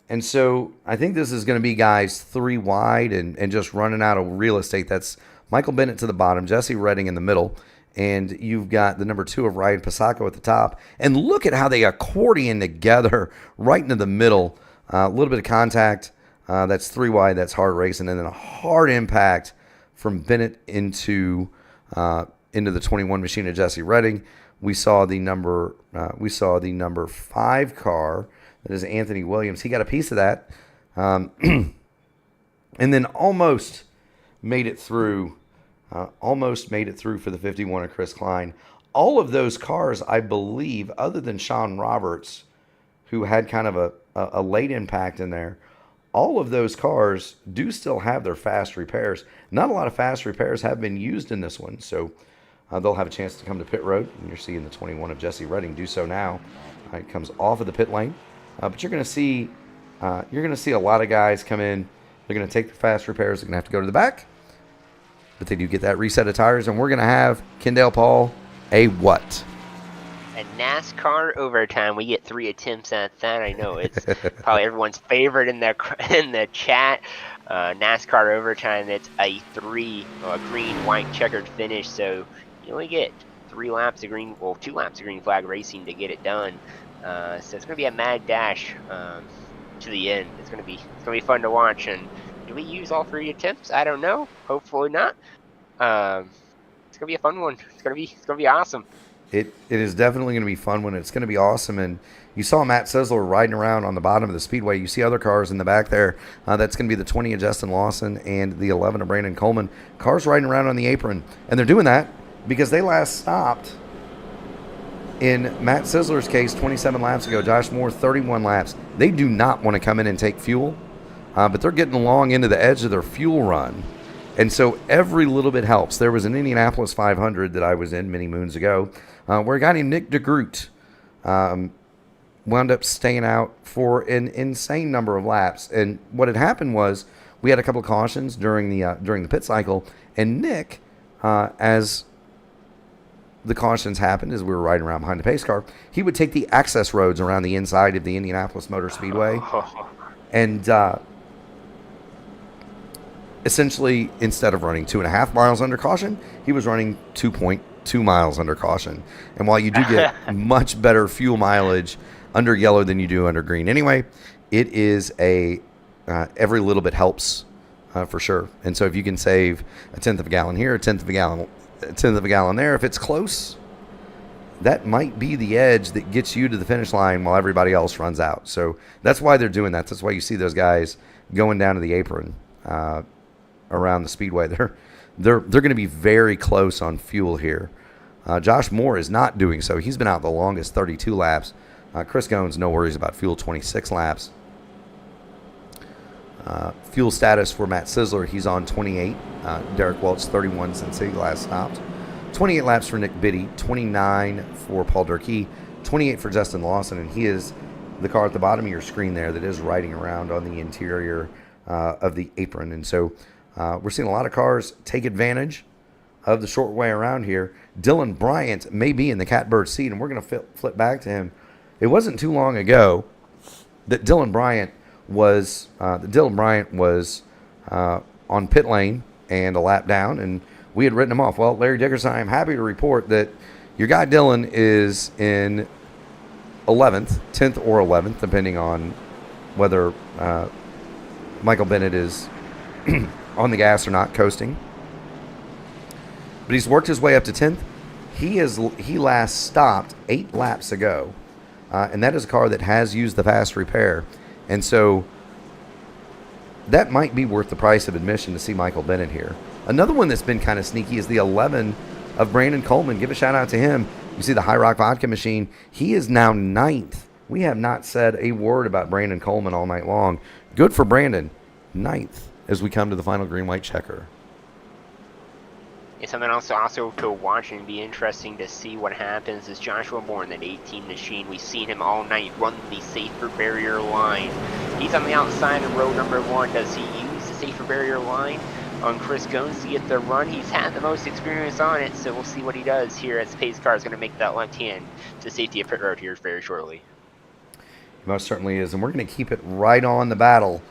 And so I think this is going to be guys 3 wide and just running out of real estate. That's Michael Bennett to the bottom, Jesse Redding in the middle, and you've got the number 2 of Ryan Pasacco at the top. And look at how they accordion together right into the middle. A little bit of contact. That's 3 wide. That's hard racing. And then a hard impact from Bennett into the 21 machine of Jesse Redding. We saw the number 5 car. That is Anthony Williams. He got a piece of that. And then almost made it through for the 51 of Chris Klein. All of those cars, I believe, other than Sean Roberts, who had kind of a late impact in there, all of those cars do still have their fast repairs. Not a lot of fast repairs have been used in this one, so they'll have a chance to come to pit road. And you're seeing the 21 of Jesse Redding do so now. It comes off of the pit lane, but you're going to see a lot of guys come in. They're going to take the fast repairs. They're going to have to go to the back, but they do get that reset of tires, and we're going to have Kendale Paul a what? A NASCAR overtime. We get 3 attempts at that. I know it's probably everyone's favorite in the chat. NASCAR overtime. It's a 3 green, white, checkered finish. So you only get 3 laps of green, 2 laps of green flag racing to get it done. So it's going to be a mad dash to the end. It's going to be fun to watch. And do we use all 3 attempts? I don't know. Hopefully not. It's going to be a fun one. It's going to be awesome. It is definitely going to be fun when it's going to be awesome. And you saw Matt Sizzler riding around on the bottom of the speedway. You see other cars in the back there. That's going to be the 20 of Justin Lawson and the 11 of Brandon Coleman. Cars riding around on the apron. And they're doing that because they last stopped, in Matt Sizzler's case, 27 laps ago. Josh Moore, 31 laps. They do not want to come in and take fuel, but they're getting along into the edge of their fuel run. And so every little bit helps. There was an Indianapolis 500 that I was in many moons ago where a guy named Nick DeGroot wound up staying out for an insane number of laps. And what had happened was we had a couple of cautions during the pit cycle, and Nick, as the cautions happened as we were riding around behind the pace car, he would take the access roads around the inside of the Indianapolis Motor Speedway. And essentially, instead of running 2.5 miles under caution, he was running 2.2 miles under caution. And while you do get much better fuel mileage under yellow than you do under green anyway, it is every little bit helps for sure. And so if you can save a tenth of a gallon here, a tenth of a gallon there, if it's close, that might be the edge that gets you to the finish line while everybody else runs out. So that's why they're doing that. That's why you see those guys going down to the apron around the speedway. They're going to be very close on fuel here. Josh Moore is not doing so. He's been out the longest, 32 laps. Chris Goins, no worries about fuel, 26 laps. Fuel status for Matt Sizzler, he's on 28. Derek Welch, 31 since he last stopped. 28 laps for Nick Biddy, 29 for Paul Durkee, 28 for Justin Lawson, and he is the car at the bottom of your screen there that is riding around on the interior of the apron. And so we're seeing a lot of cars take advantage of the short way around here. Dylan Bryant may be in the catbird seat, and we're going to flip back to him. It wasn't too long ago that Dylan Bryant was on pit lane and a lap down, and we had written him off. Well, Larry Dickerson, I'm happy to report that your guy Dylan is in 11th, 10th or 11th, depending on whether Michael Bennett is on the gas or not, coasting. But he's worked his way up to 10th. He last stopped 8 laps ago, and that is a car that has used the fast repair. And so that might be worth the price of admission to see Michael Bennett here. Another one that's been kind of sneaky is the 11 of Brandon Coleman. Give a shout out to him. You see the High Rock Vodka machine. He is now 9th. We have not said a word about Brandon Coleman all night long. Good for Brandon. 9th as we come to the final green-white checker. It's something else also to watch and be interesting to see what happens is Joshua Moore in that 18 machine. We've seen him all night run the safer barrier line. He's on the outside of row number 1. Does he use the safer barrier line on Chris Goins to get the run? He's had the most experience on it, so we'll see what he does here as the pace car is going to make that left hand to safety of pit road here very shortly. He most certainly is, and we're going to keep it right on the battle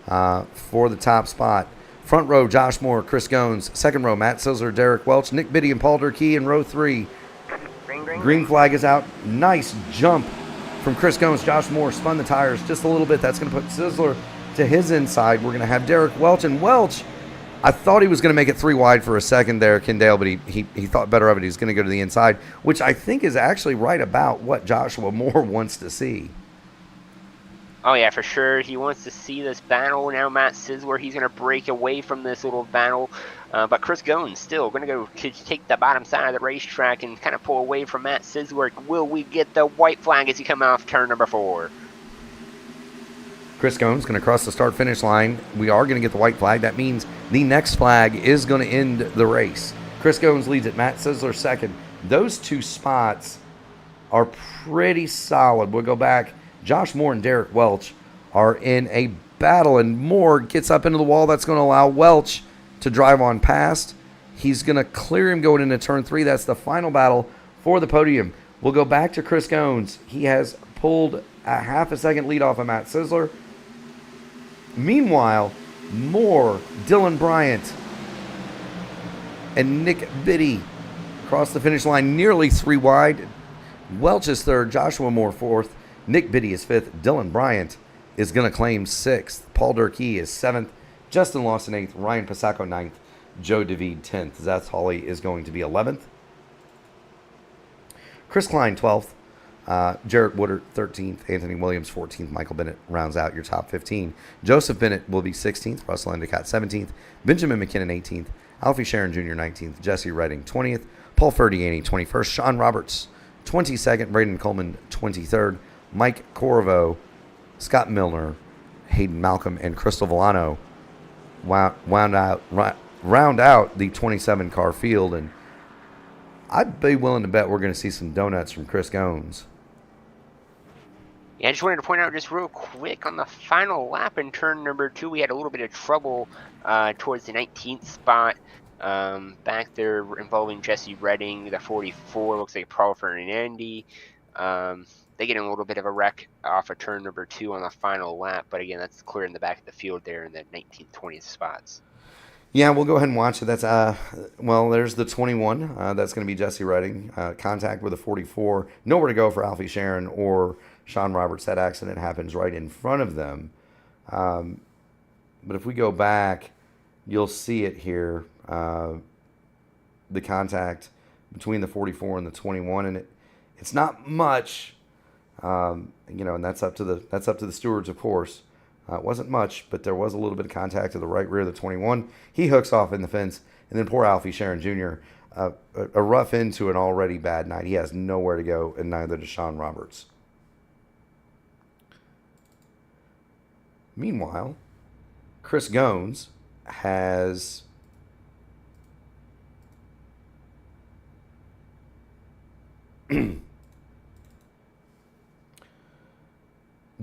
for the top spot. Front row, Josh Moore, Chris Goins. Second row, Matt Sizzler, Derek Welch, Nick Biddy, and Paul Durkee in row 3. Green flag is out. Nice jump from Chris Goins. Josh Moore spun the tires just a little bit. That's going to put Sizzler to his inside. We're going to have Derek Welch. And Welch, I thought he was going to make it 3 wide for a second there, Kendale, but he thought better of it. He's going to go to the inside, which I think is actually right about what Joshua Moore wants to see. Oh, yeah, for sure. He wants to see this battle. Now Matt Sizzler, he's going to break away from this little battle. But Chris Goins still going to go to take the bottom side of the racetrack and kind of pull away from Matt Sizzler. Will we get the white flag as he comes off turn number 4? Chris Goins going to cross the start-finish line. We are going to get the white flag. That means the next flag is going to end the race. Chris Goins leads it. Matt Sizzler second. Those 2 spots are pretty solid. We'll go back. Josh Moore and Derek Welch are in a battle, and Moore gets up into the wall. That's going to allow Welch to drive on past. He's going to clear him going into turn 3. That's the final battle for the podium. We'll go back to Chris Goins. He has pulled a half a second lead off of Matt Sizzler. Meanwhile, Moore, Dylan Bryant, and Nick Biddy cross the finish line nearly 3 wide. Welch is third, Joshua Moore fourth. Nick Biddy is 5th. Dylan Bryant is going to claim 6th. Paul Durkee is 7th. Justin Lawson 8th. Ryan Pasacco 9th. Joe David 10th. Zach Hawley is going to be 11th. Chris Klein 12th. Jarrett Woodard 13th. Anthony Williams 14th. Michael Bennett rounds out your top 15. Joseph Bennett will be 16th. Russell Endicott 17th. Benjamin McKinnon 18th. Alfie Sharon Jr. 19th. Jesse Redding 20th. Paul Ferdiani 21st. Sean Roberts 22nd. Braden Coleman 23rd. Mike Corvo, Scott Milner, Hayden Malcolm, and Crystal Villano round out the 27-car field. And I'd be willing to bet we're going to see some donuts from Chris Goins. Yeah, I just wanted to point out just real quick on the final lap in turn number 2, we had a little bit of trouble towards the 19th spot back there involving Jesse Redding. The 44 looks like Paul Fernandy. They get in a little bit of a wreck off of turn number 2 on the final lap, but again, that's clear in the back of the field there in the 19th, 20th spots. Yeah, we'll go ahead and watch it. That's there's the 21. That's going to be Jesse Redding. Contact with a 44. Nowhere to go for Alfie Sharon or Sean Roberts. That accident happens right in front of them. But if we go back, you'll see it here. The contact between the 44 and the 21, and it's not much. And that's up to the stewards, of course. It wasn't much, but there was a little bit of contact to the right rear of the 21. He hooks off in the fence, and then poor Alfie Sharon Jr., a rough end to an already bad night. He has nowhere to go, and neither does Sean Roberts. Meanwhile, Chris Goins has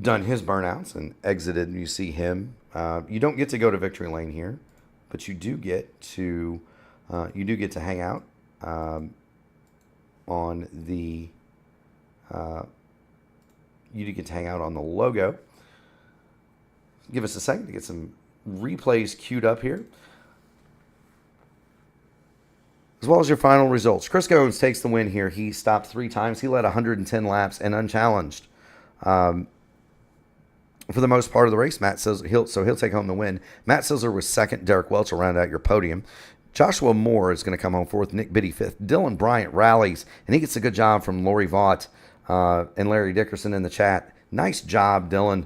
done his burnouts and exited. You see him. You don't get to go to victory lane here, but you do get to hang out on the logo. Give us a second to get some replays queued up here, as well as your final results. Chris Goins takes the win here. He stopped 3 times. He led 110 laps and unchallenged. For the most part of the race, Matt Silzer, he'll take home the win. Matt Silzer was second. Derek Welch will round out your podium. Joshua Moore is going to come home fourth. Nick Biddy fifth. Dylan Bryant rallies, and he gets a good job from Lori Vaught and Larry Dickerson in the chat. Nice job, Dylan.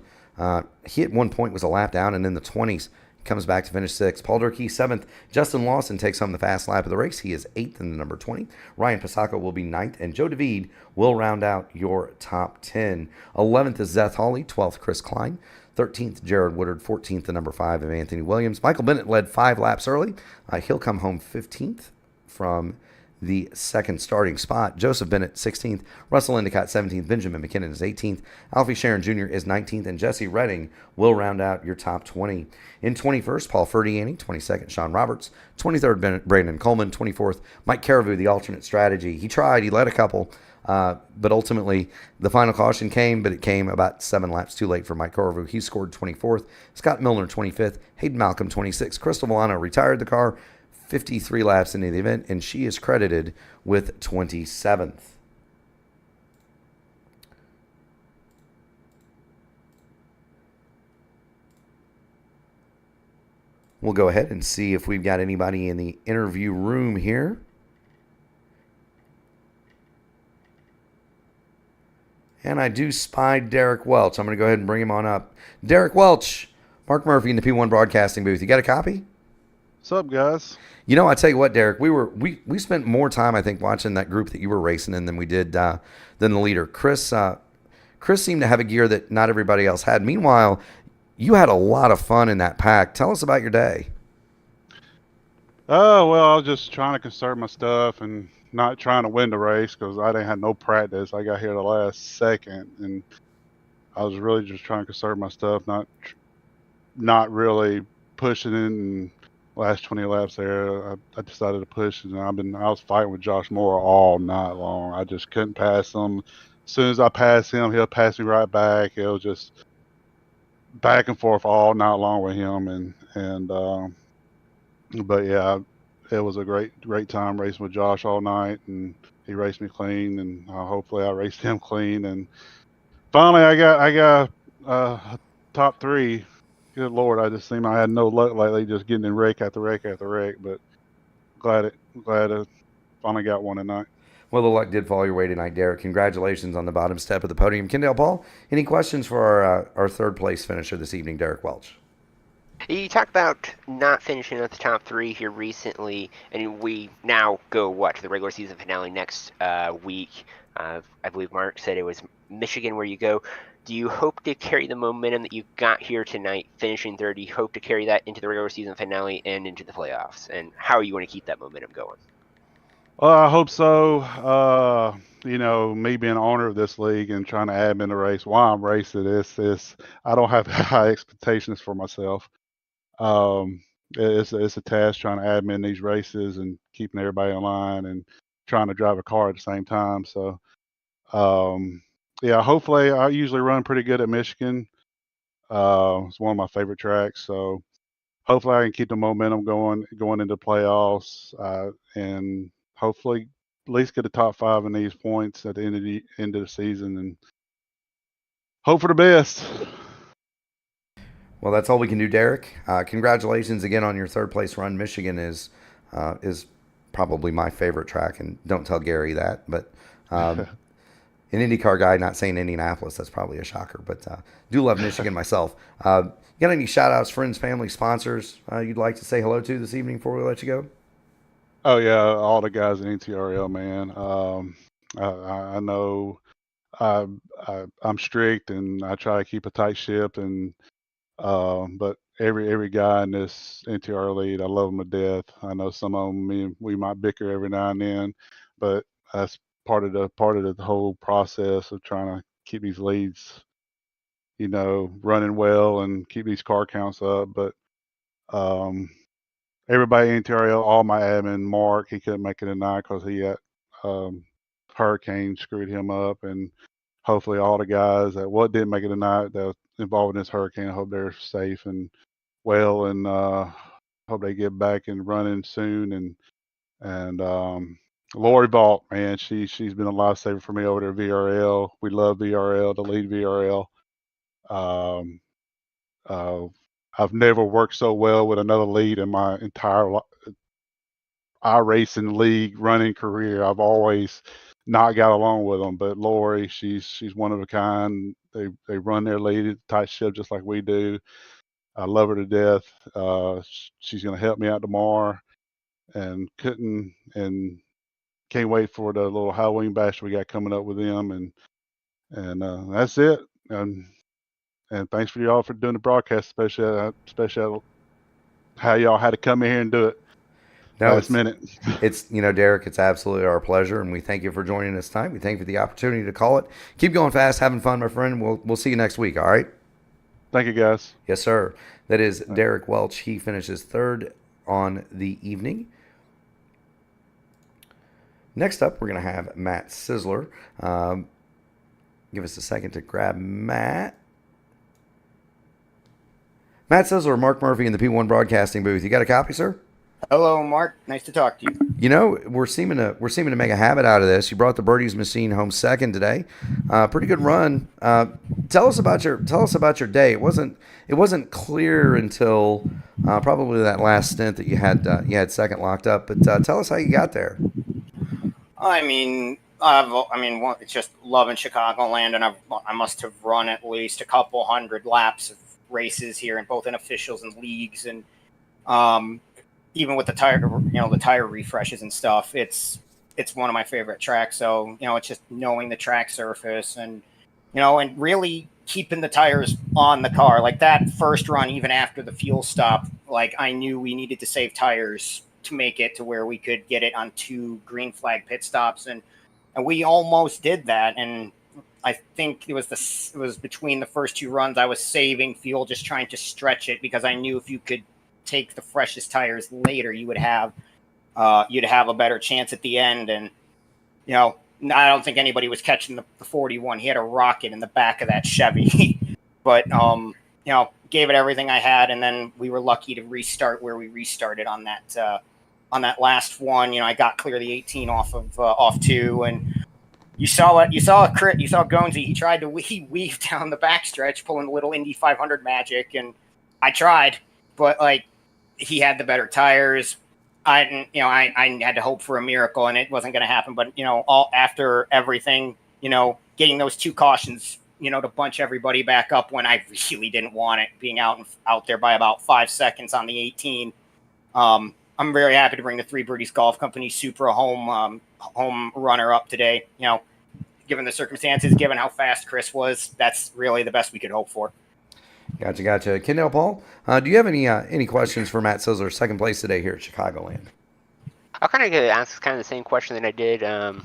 He at one point was a lap down, and in the 20s, comes back to finish 6th. Paul Durkee 7th. Justin Lawson takes home the fast lap of the race. He is 8th in the number 20. Ryan Pasacco will be 9th, and Joe David will round out your top 10. 11th is Zeth Hawley. 12th, Chris Klein. 13th, Jared Woodard. 14th, the number 5 of Anthony Williams. Michael Bennett led 5 laps early. He'll come home 15th from the second starting spot. Joseph Bennett 16th. Russell Endicott 17th. Benjamin McKinnon is 18th. Alfie Sharon Jr. is 19th. And Jesse Redding will round out your top 20. In 21st, Paul Ferdiani. 22nd, Sean Roberts. 23rd, Brandon Coleman. 24th, Mike Caribou, the alternate strategy. He tried. He led a couple. But ultimately, the final caution came, but it came about 7 laps too late for Mike Caribou. He scored 24th. Scott Milner 25th. Hayden Malcolm 26th. Crystal Milano retired the car 53 laps into the event, and she is credited with 27th. We'll go ahead and see if we've got anybody in the interview room here. And I do spy Derek Welch. I'm going to go ahead and bring him on up. Derek Welch, Mark Murphy in the P1 Broadcasting booth. You got a copy? What's up, guys? You know, I tell you what, Derek, we spent more time, I think, watching that group that you were racing in than we did than the leader. Chris seemed to have a gear that not everybody else had. Meanwhile, you had a lot of fun in that pack. Tell us about your day. Oh, well, I was just trying to conserve my stuff and not trying to win the race because I didn't have no practice. I got here the last second, and I was really just trying to conserve my stuff, not really pushing it. And last 20 laps there, I decided to push, and I was fighting with Josh Moore all night long. I just couldn't pass him. As soon as I pass him, he'll pass me right back. It was just back and forth all night long with him, but yeah, it was a great time racing with Josh all night, and he raced me clean, and hopefully I raced him clean, and finally I got top 3. Good Lord, I just seem I had no luck lately, just getting in wreck after wreck after wreck, but glad I finally got one tonight. Well, the luck did fall your way tonight, Derek. Congratulations on the bottom step of the podium. Kendall Paul, any questions for our third place finisher this evening, Derek Welch? You talked about not finishing at the top 3 here recently, and we now go, to the regular season finale next week. I believe Mark said it was Michigan where you go. Do you hope to carry the momentum that you got here tonight, finishing third? Do you hope to carry that into the regular season finale and into the playoffs? And how are you going to keep that momentum going? Well, I hope so. Me being owner of this league and trying to admin the race while I'm racing this, I don't have high expectations for myself. It's a task trying to admin these races and keeping everybody in line and trying to drive a car at the same time. So, hopefully I usually run pretty good at Michigan. It's one of my favorite tracks. So hopefully I can keep the momentum going into playoffs, and hopefully at least get a top 5 in these points at the end of the season and hope for the best. Well, that's all we can do, Derek. Congratulations again on your third place run. Michigan is probably my favorite track, and don't tell Gary that. But an IndyCar guy, not saying Indianapolis, that's probably a shocker. But do love Michigan myself. You got any shout-outs, friends, family, sponsors you'd like to say hello to this evening before we let you go? Oh yeah, all the guys in NTRL, man. I know I'm strict and I try to keep a tight ship, and but every guy in this NTR lead, I love them to death. I know some of them we might bicker every now and then, but that's part of the whole process of trying to keep these leads, running well and keep these car counts up. But everybody in NTRL, all my admin, Mark, he couldn't make it tonight because he had hurricane screwed him up, and hopefully all the guys that didn't make it tonight that was involved in this hurricane, I hope they're safe and well, and hope they get back and running soon. And Lori Vault, man, she's been a lifesaver for me over there at VRL. We love VRL, the lead VRL. I've never worked so well with another lead in my entire iRacing league running career. I've always not got along with them, but Lori, she's one of a kind. They run their lead at tight ship just like we do. I love her to death. She's going to help me out tomorrow, and can't wait for the little Halloween bash we got coming up with them, and that's it. And thanks for y'all for doing the broadcast, especially how y'all had to come in here and do it. No, last minute. It's Derek, it's absolutely our pleasure, and we thank you for joining us tonight. We thank you for the opportunity to call it. Keep going fast, having fun, my friend. We'll see you next week. All right. Thank you, guys. Yes, sir. That is Derek Welch. He finishes third on the evening. Next up, we're going to have Matt Sizzler. Give us a second to grab Matt. Matt Sizzler, Mark Murphy in the P1 Broadcasting booth. You got a copy, sir? Hello, Mark. Nice to talk to you. We're seeming to make a habit out of this. You brought the Birdies machine home second today. Pretty good run. Tell us about your day. It wasn't clear until probably that last stint that you had second locked up. But tell us how you got there. It's just loving Chicagoland, and I must have run at least a couple hundred laps of races here, in both in officials and leagues, and even with the tire refreshes and stuff, it's one of my favorite tracks. So, it's just knowing the track surface and really keeping the tires on the car. Like that first run, even after the fuel stop, like I knew we needed to save tires to make it to where we could get it on 2 green flag pit stops. And we almost did that. And I think it was between the first 2 runs, I was saving fuel, just trying to stretch it, because I knew if you could take the freshest tires later, you'd have a better chance at the end. And I don't think anybody was catching the 41. He had a rocket in the back of that Chevy, but gave it everything I had, and then we were lucky to restart where we restarted on that last one. I got clear the 18 off 2, and you saw Gonesy. He weaved down the backstretch, pulling a little Indy 500 magic, and I tried, but he had the better tires. I didn't, I had to hope for a miracle, and it wasn't going to happen. But all after everything, getting those 2 cautions, to bunch everybody back up when I really didn't want it, being out there by about 5 seconds on the 18. I'm very happy to bring the Three Birdies Golf Company Supra home runner up today. Given the circumstances, given how fast Chris was, that's really the best we could hope for. Gotcha. Kendall Paul, do you have any questions for Matt Sizzler, second place today here at Chicagoland? I'll kind of ask kind of the same question that I did. Can't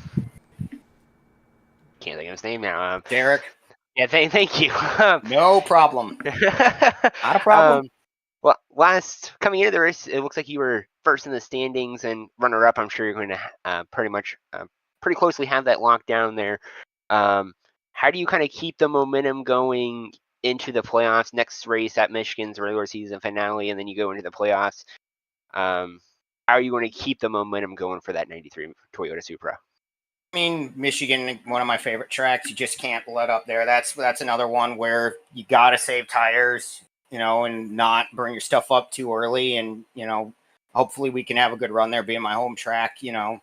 think of his name now. Derek. Yeah, thank you. No problem. Not a problem. Well, coming into the race, it looks like you were first in the standings and runner-up. I'm sure you're going to pretty closely have that locked down there. How do you kind of keep the momentum going into the playoffs? Next race at Michigan's regular season finale, and then you go into the playoffs. How are you going to keep the momentum going for that 93 Toyota Supra? I mean, Michigan, one of my favorite tracks. You just can't let up there. That's another one where you got to save tires, and not burn your stuff up too early. And, hopefully we can have a good run there, being my home track. I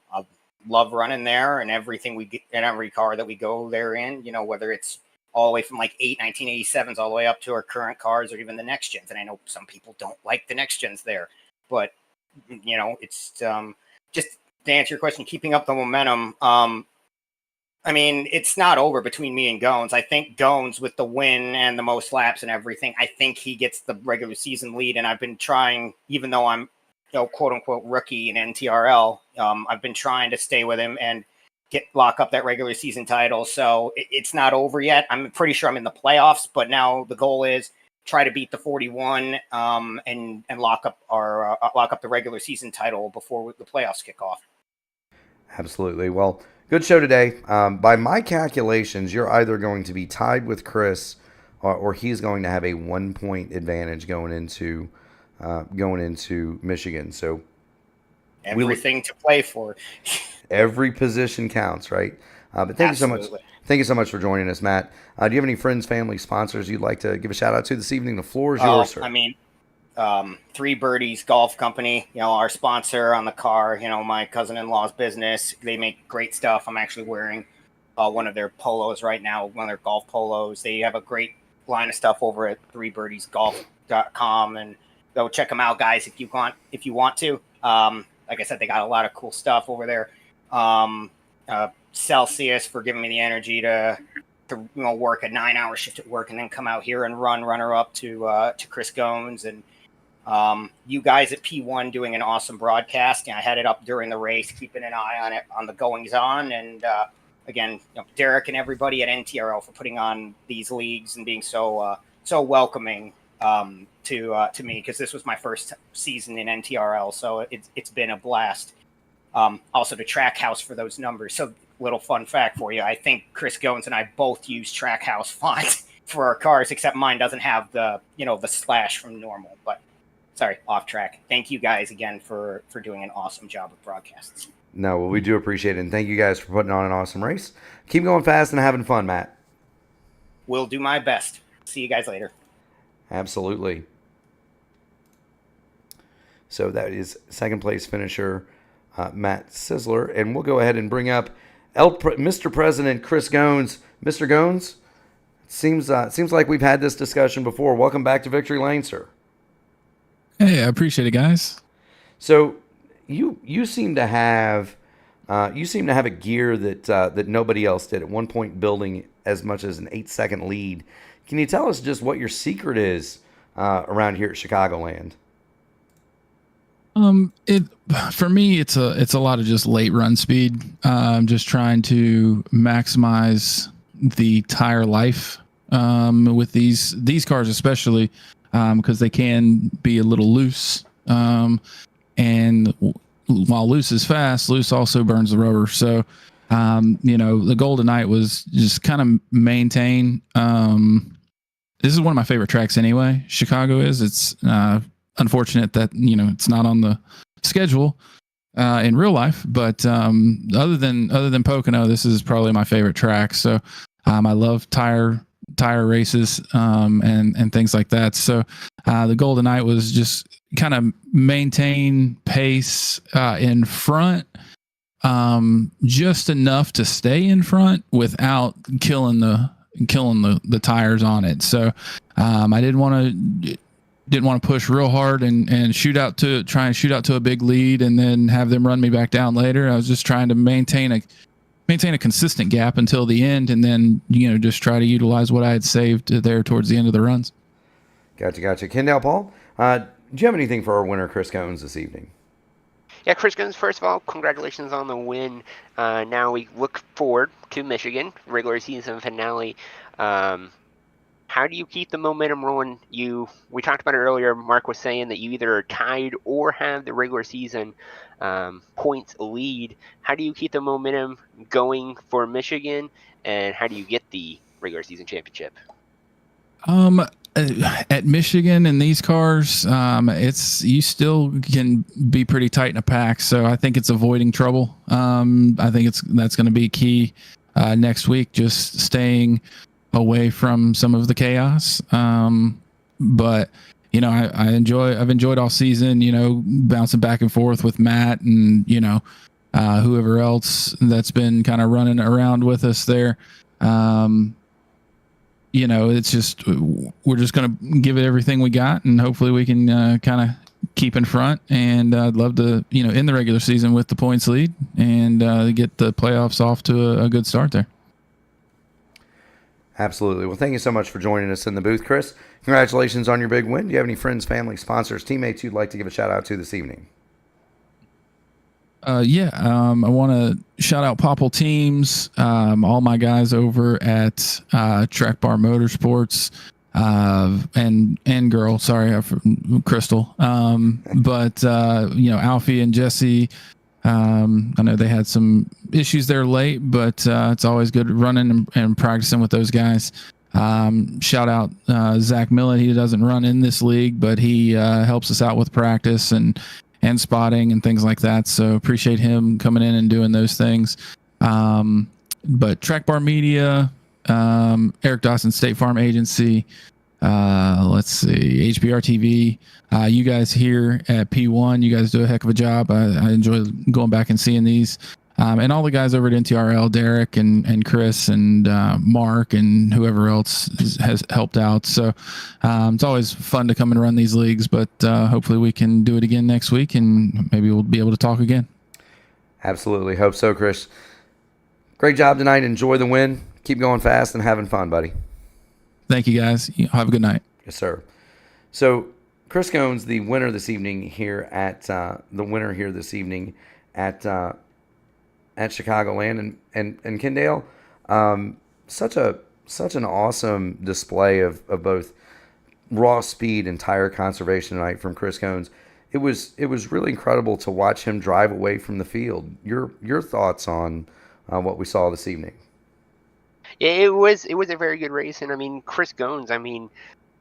love running there, and everything we get in every car that we go there in, whether it's all the way from like 1987s all the way up to our current cars or even the next gens. And I know some people don't like the next gens there, but it's just to answer your question, keeping up the momentum. I mean, it's not over between me and Gones. I think Gones, with the win and the most laps and everything, I think he gets the regular season lead. And I've been trying, even though I'm, quote unquote rookie in NTRL, I've been trying to stay with him and lock up that regular season title. So it's not over yet. I'm pretty sure I'm in the playoffs, but now the goal is try to beat the 41 and lock up the regular season title before the playoffs kick off. Absolutely. Well, good show today. By my calculations, you're either going to be tied with Chris, or he's going to have a 1-point advantage going into Michigan. So everything to play for. Every position counts, right? But thank Absolutely. you so much. Thank you so much for joining us, Matt. Do you have any friends, family, sponsors you'd like to give a shout out to this evening? The floor is yours, sir. I mean, Three Birdies Golf Company, our sponsor on the car, my cousin-in-law's business. They make great stuff. I'm actually wearing one of their polos right now, one of their golf polos. They have a great line of stuff over at threebirdiesgolf.com, and go check them out, guys, if you want to. Like I said, they got a lot of cool stuff over there. Celsius for giving me the energy to work a 9-hour shift at work and then come out here and runner up to Chris Gomes, and you guys at P1 doing an awesome broadcast. I had it up during the race, keeping an eye on it, on the goings on. And again, Derek and everybody at NTRL for putting on these leagues and being so welcoming to me, because this was my first season in NTRL. So it's been a blast. Also to Trackhouse for those numbers. So little fun fact for you. I think Chris Goins and I both use Trackhouse font for our cars, except mine doesn't have the slash from normal. But sorry, off track. Thank you guys again for doing an awesome job of broadcasts. No, well, we do appreciate it. And thank you guys for putting on an awesome race. Keep going fast and having fun, Matt. Will do my best. See you guys later. Absolutely. So that is second place finisher, Matt Sizzler. And we'll go ahead and bring up Mr. President Chris Gones. Mr. Gones, seems like we've had this discussion before. Welcome back to Victory Lane, sir. Hey, I appreciate it, guys. So you seem to have a gear that nobody else did. At one point, building as much as an 8-second lead. Can you tell us just what your secret is around here at Chicagoland? For me, it's a lot of just late run speed. Just trying to maximize the tire life with these cars, especially because they can be a little loose. And while loose is fast, loose also burns the rubber. So, the goal tonight was just kind of maintain. This is one of my favorite tracks anyway. Chicago is. It's unfortunate that it's not on the schedule in real life, but other than Pocono, this is probably my favorite track. So I love tire tire races and things like that. So the goal tonight was just kind of maintain pace in front, just enough to stay in front without killing the tires on it. So I didn't want to push real hard and try and shoot out to a big lead and then have them run me back down later. I was just trying to maintain a consistent gap until the end, and then just try to utilize what I had saved there towards the end of the runs. Gotcha. Kendall, Paul, do you have anything for our winner, Chris Cones, this evening? Yeah, Chris Cones, first of all, congratulations on the win. Now we look forward to Michigan, regular season finale. How do you keep the momentum rolling? We talked about it earlier. Mark was saying that you either are tied or have the regular season points lead. How do you keep the momentum going for Michigan, and how do you get the regular season championship? At Michigan in these cars, you still can be pretty tight in a pack. So I think it's avoiding trouble. I think that's going to be key next week, just staying away from some of the chaos. But I've enjoyed all season, bouncing back and forth with Matt and, whoever else that's been kind of running around with us there. It's just, we're just going to give it everything we got, and hopefully we can kind of keep in front. And I'd love to, in the regular season with the points lead and get the playoffs off to a good start there. Absolutely. Well, thank you so much for joining us in the booth, Chris. Congratulations on your big win. Do you have any friends, family, sponsors, teammates you'd like to give a shout out to this evening? I want to shout out Popple Teams, all my guys over at Track Bar Motorsports, and girl, sorry, Crystal. But Alfie and Jesse, I know they had some issues there late, but it's always good running and practicing with those guys. Shout out Zach Millen. He doesn't run in this league, but he helps us out with practice and spotting and things like that. So appreciate him coming in and doing those things. But Track Bar Media, Eric Dawson State Farm Agency, let's see, HBR TV, you guys here at P1, you guys do a heck of a job. I enjoy going back and seeing these. And all the guys over at NTRL, Derek and Chris and Mark and whoever else has helped out. So it's always fun to come and run these leagues, but hopefully we can do it again next week and maybe we'll be able to talk again. Absolutely. Hope so, Chris. Great job tonight. Enjoy the win. Keep going fast and having fun, buddy. Thank you, guys. Have a good night. Yes, sir. So Chris Cones, the winner this evening here at Chicagoland, and Kendall, such an awesome display of both raw speed and tire conservation tonight from Chris Cones. It was really incredible to watch him drive away from the field. Your thoughts on what we saw this evening? Yeah, it was a very good race, and I mean Chris Cones. I mean,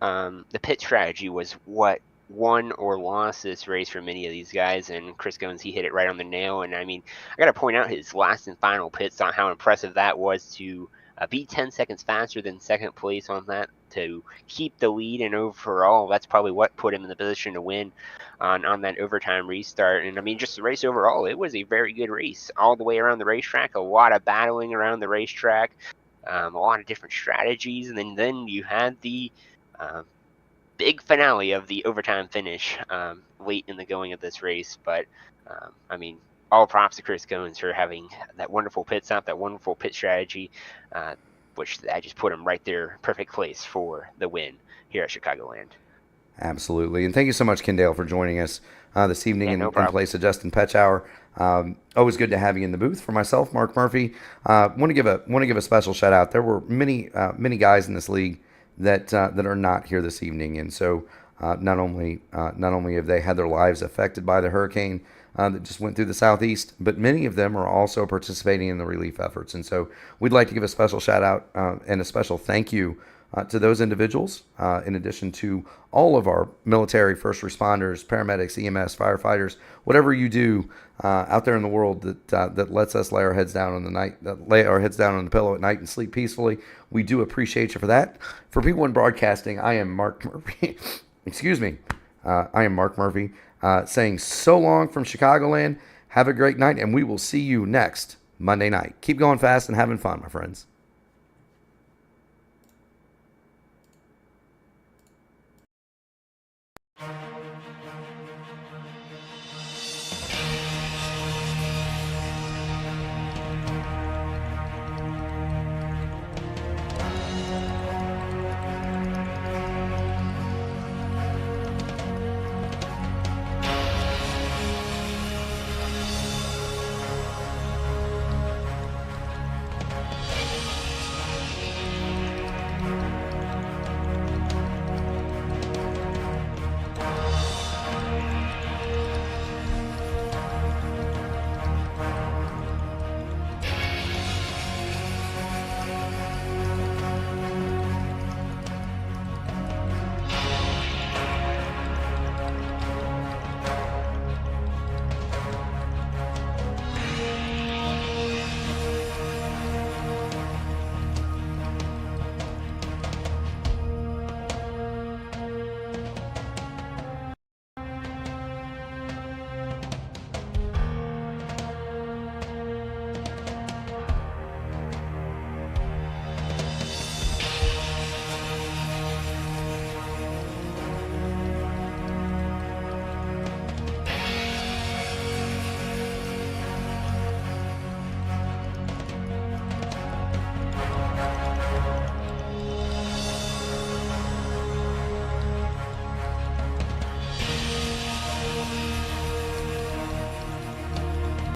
the pit strategy was what won or lost this race for many of these guys, and Chris Cones, he hit it right on the nail. And I mean, I got to point out his last and final pits on how impressive that was to be 10 seconds faster than second place on that, to keep the lead, and overall that's probably what put him in the position to win on that overtime restart. And I mean, just the race overall, it was a very good race all the way around the racetrack, a lot of battling around the racetrack, a lot of different strategies, and then you had the big finale of the overtime finish late in the going of this race. But I mean, all props to Chris Cones for having that wonderful pit stop, that wonderful pit strategy, which I just put him right there, perfect place for the win here at Chicagoland. Absolutely. And thank you so much, Kendall, for joining us this evening in place of Justin Petchauer. Always good to have you in the booth. For myself, Mark Murphy, want to give a special shout out. There were many guys in this league that are not here this evening, and so not only have they had their lives affected by the hurricane that just went through the southeast, but many of them are also participating in the relief efforts. And so we'd like to give a special shout out and a special thank you to those individuals, in addition to all of our military, first responders, paramedics, EMS, firefighters, whatever you do out there in the world that lets us lay our heads down on the pillow at night and sleep peacefully. We do appreciate you for that. For people in broadcasting, I am Mark Murphy. Excuse me. I am Mark Murphy saying so long from Chicagoland. Have a great night, and we will see you next Monday night. Keep going fast and having fun, my friends.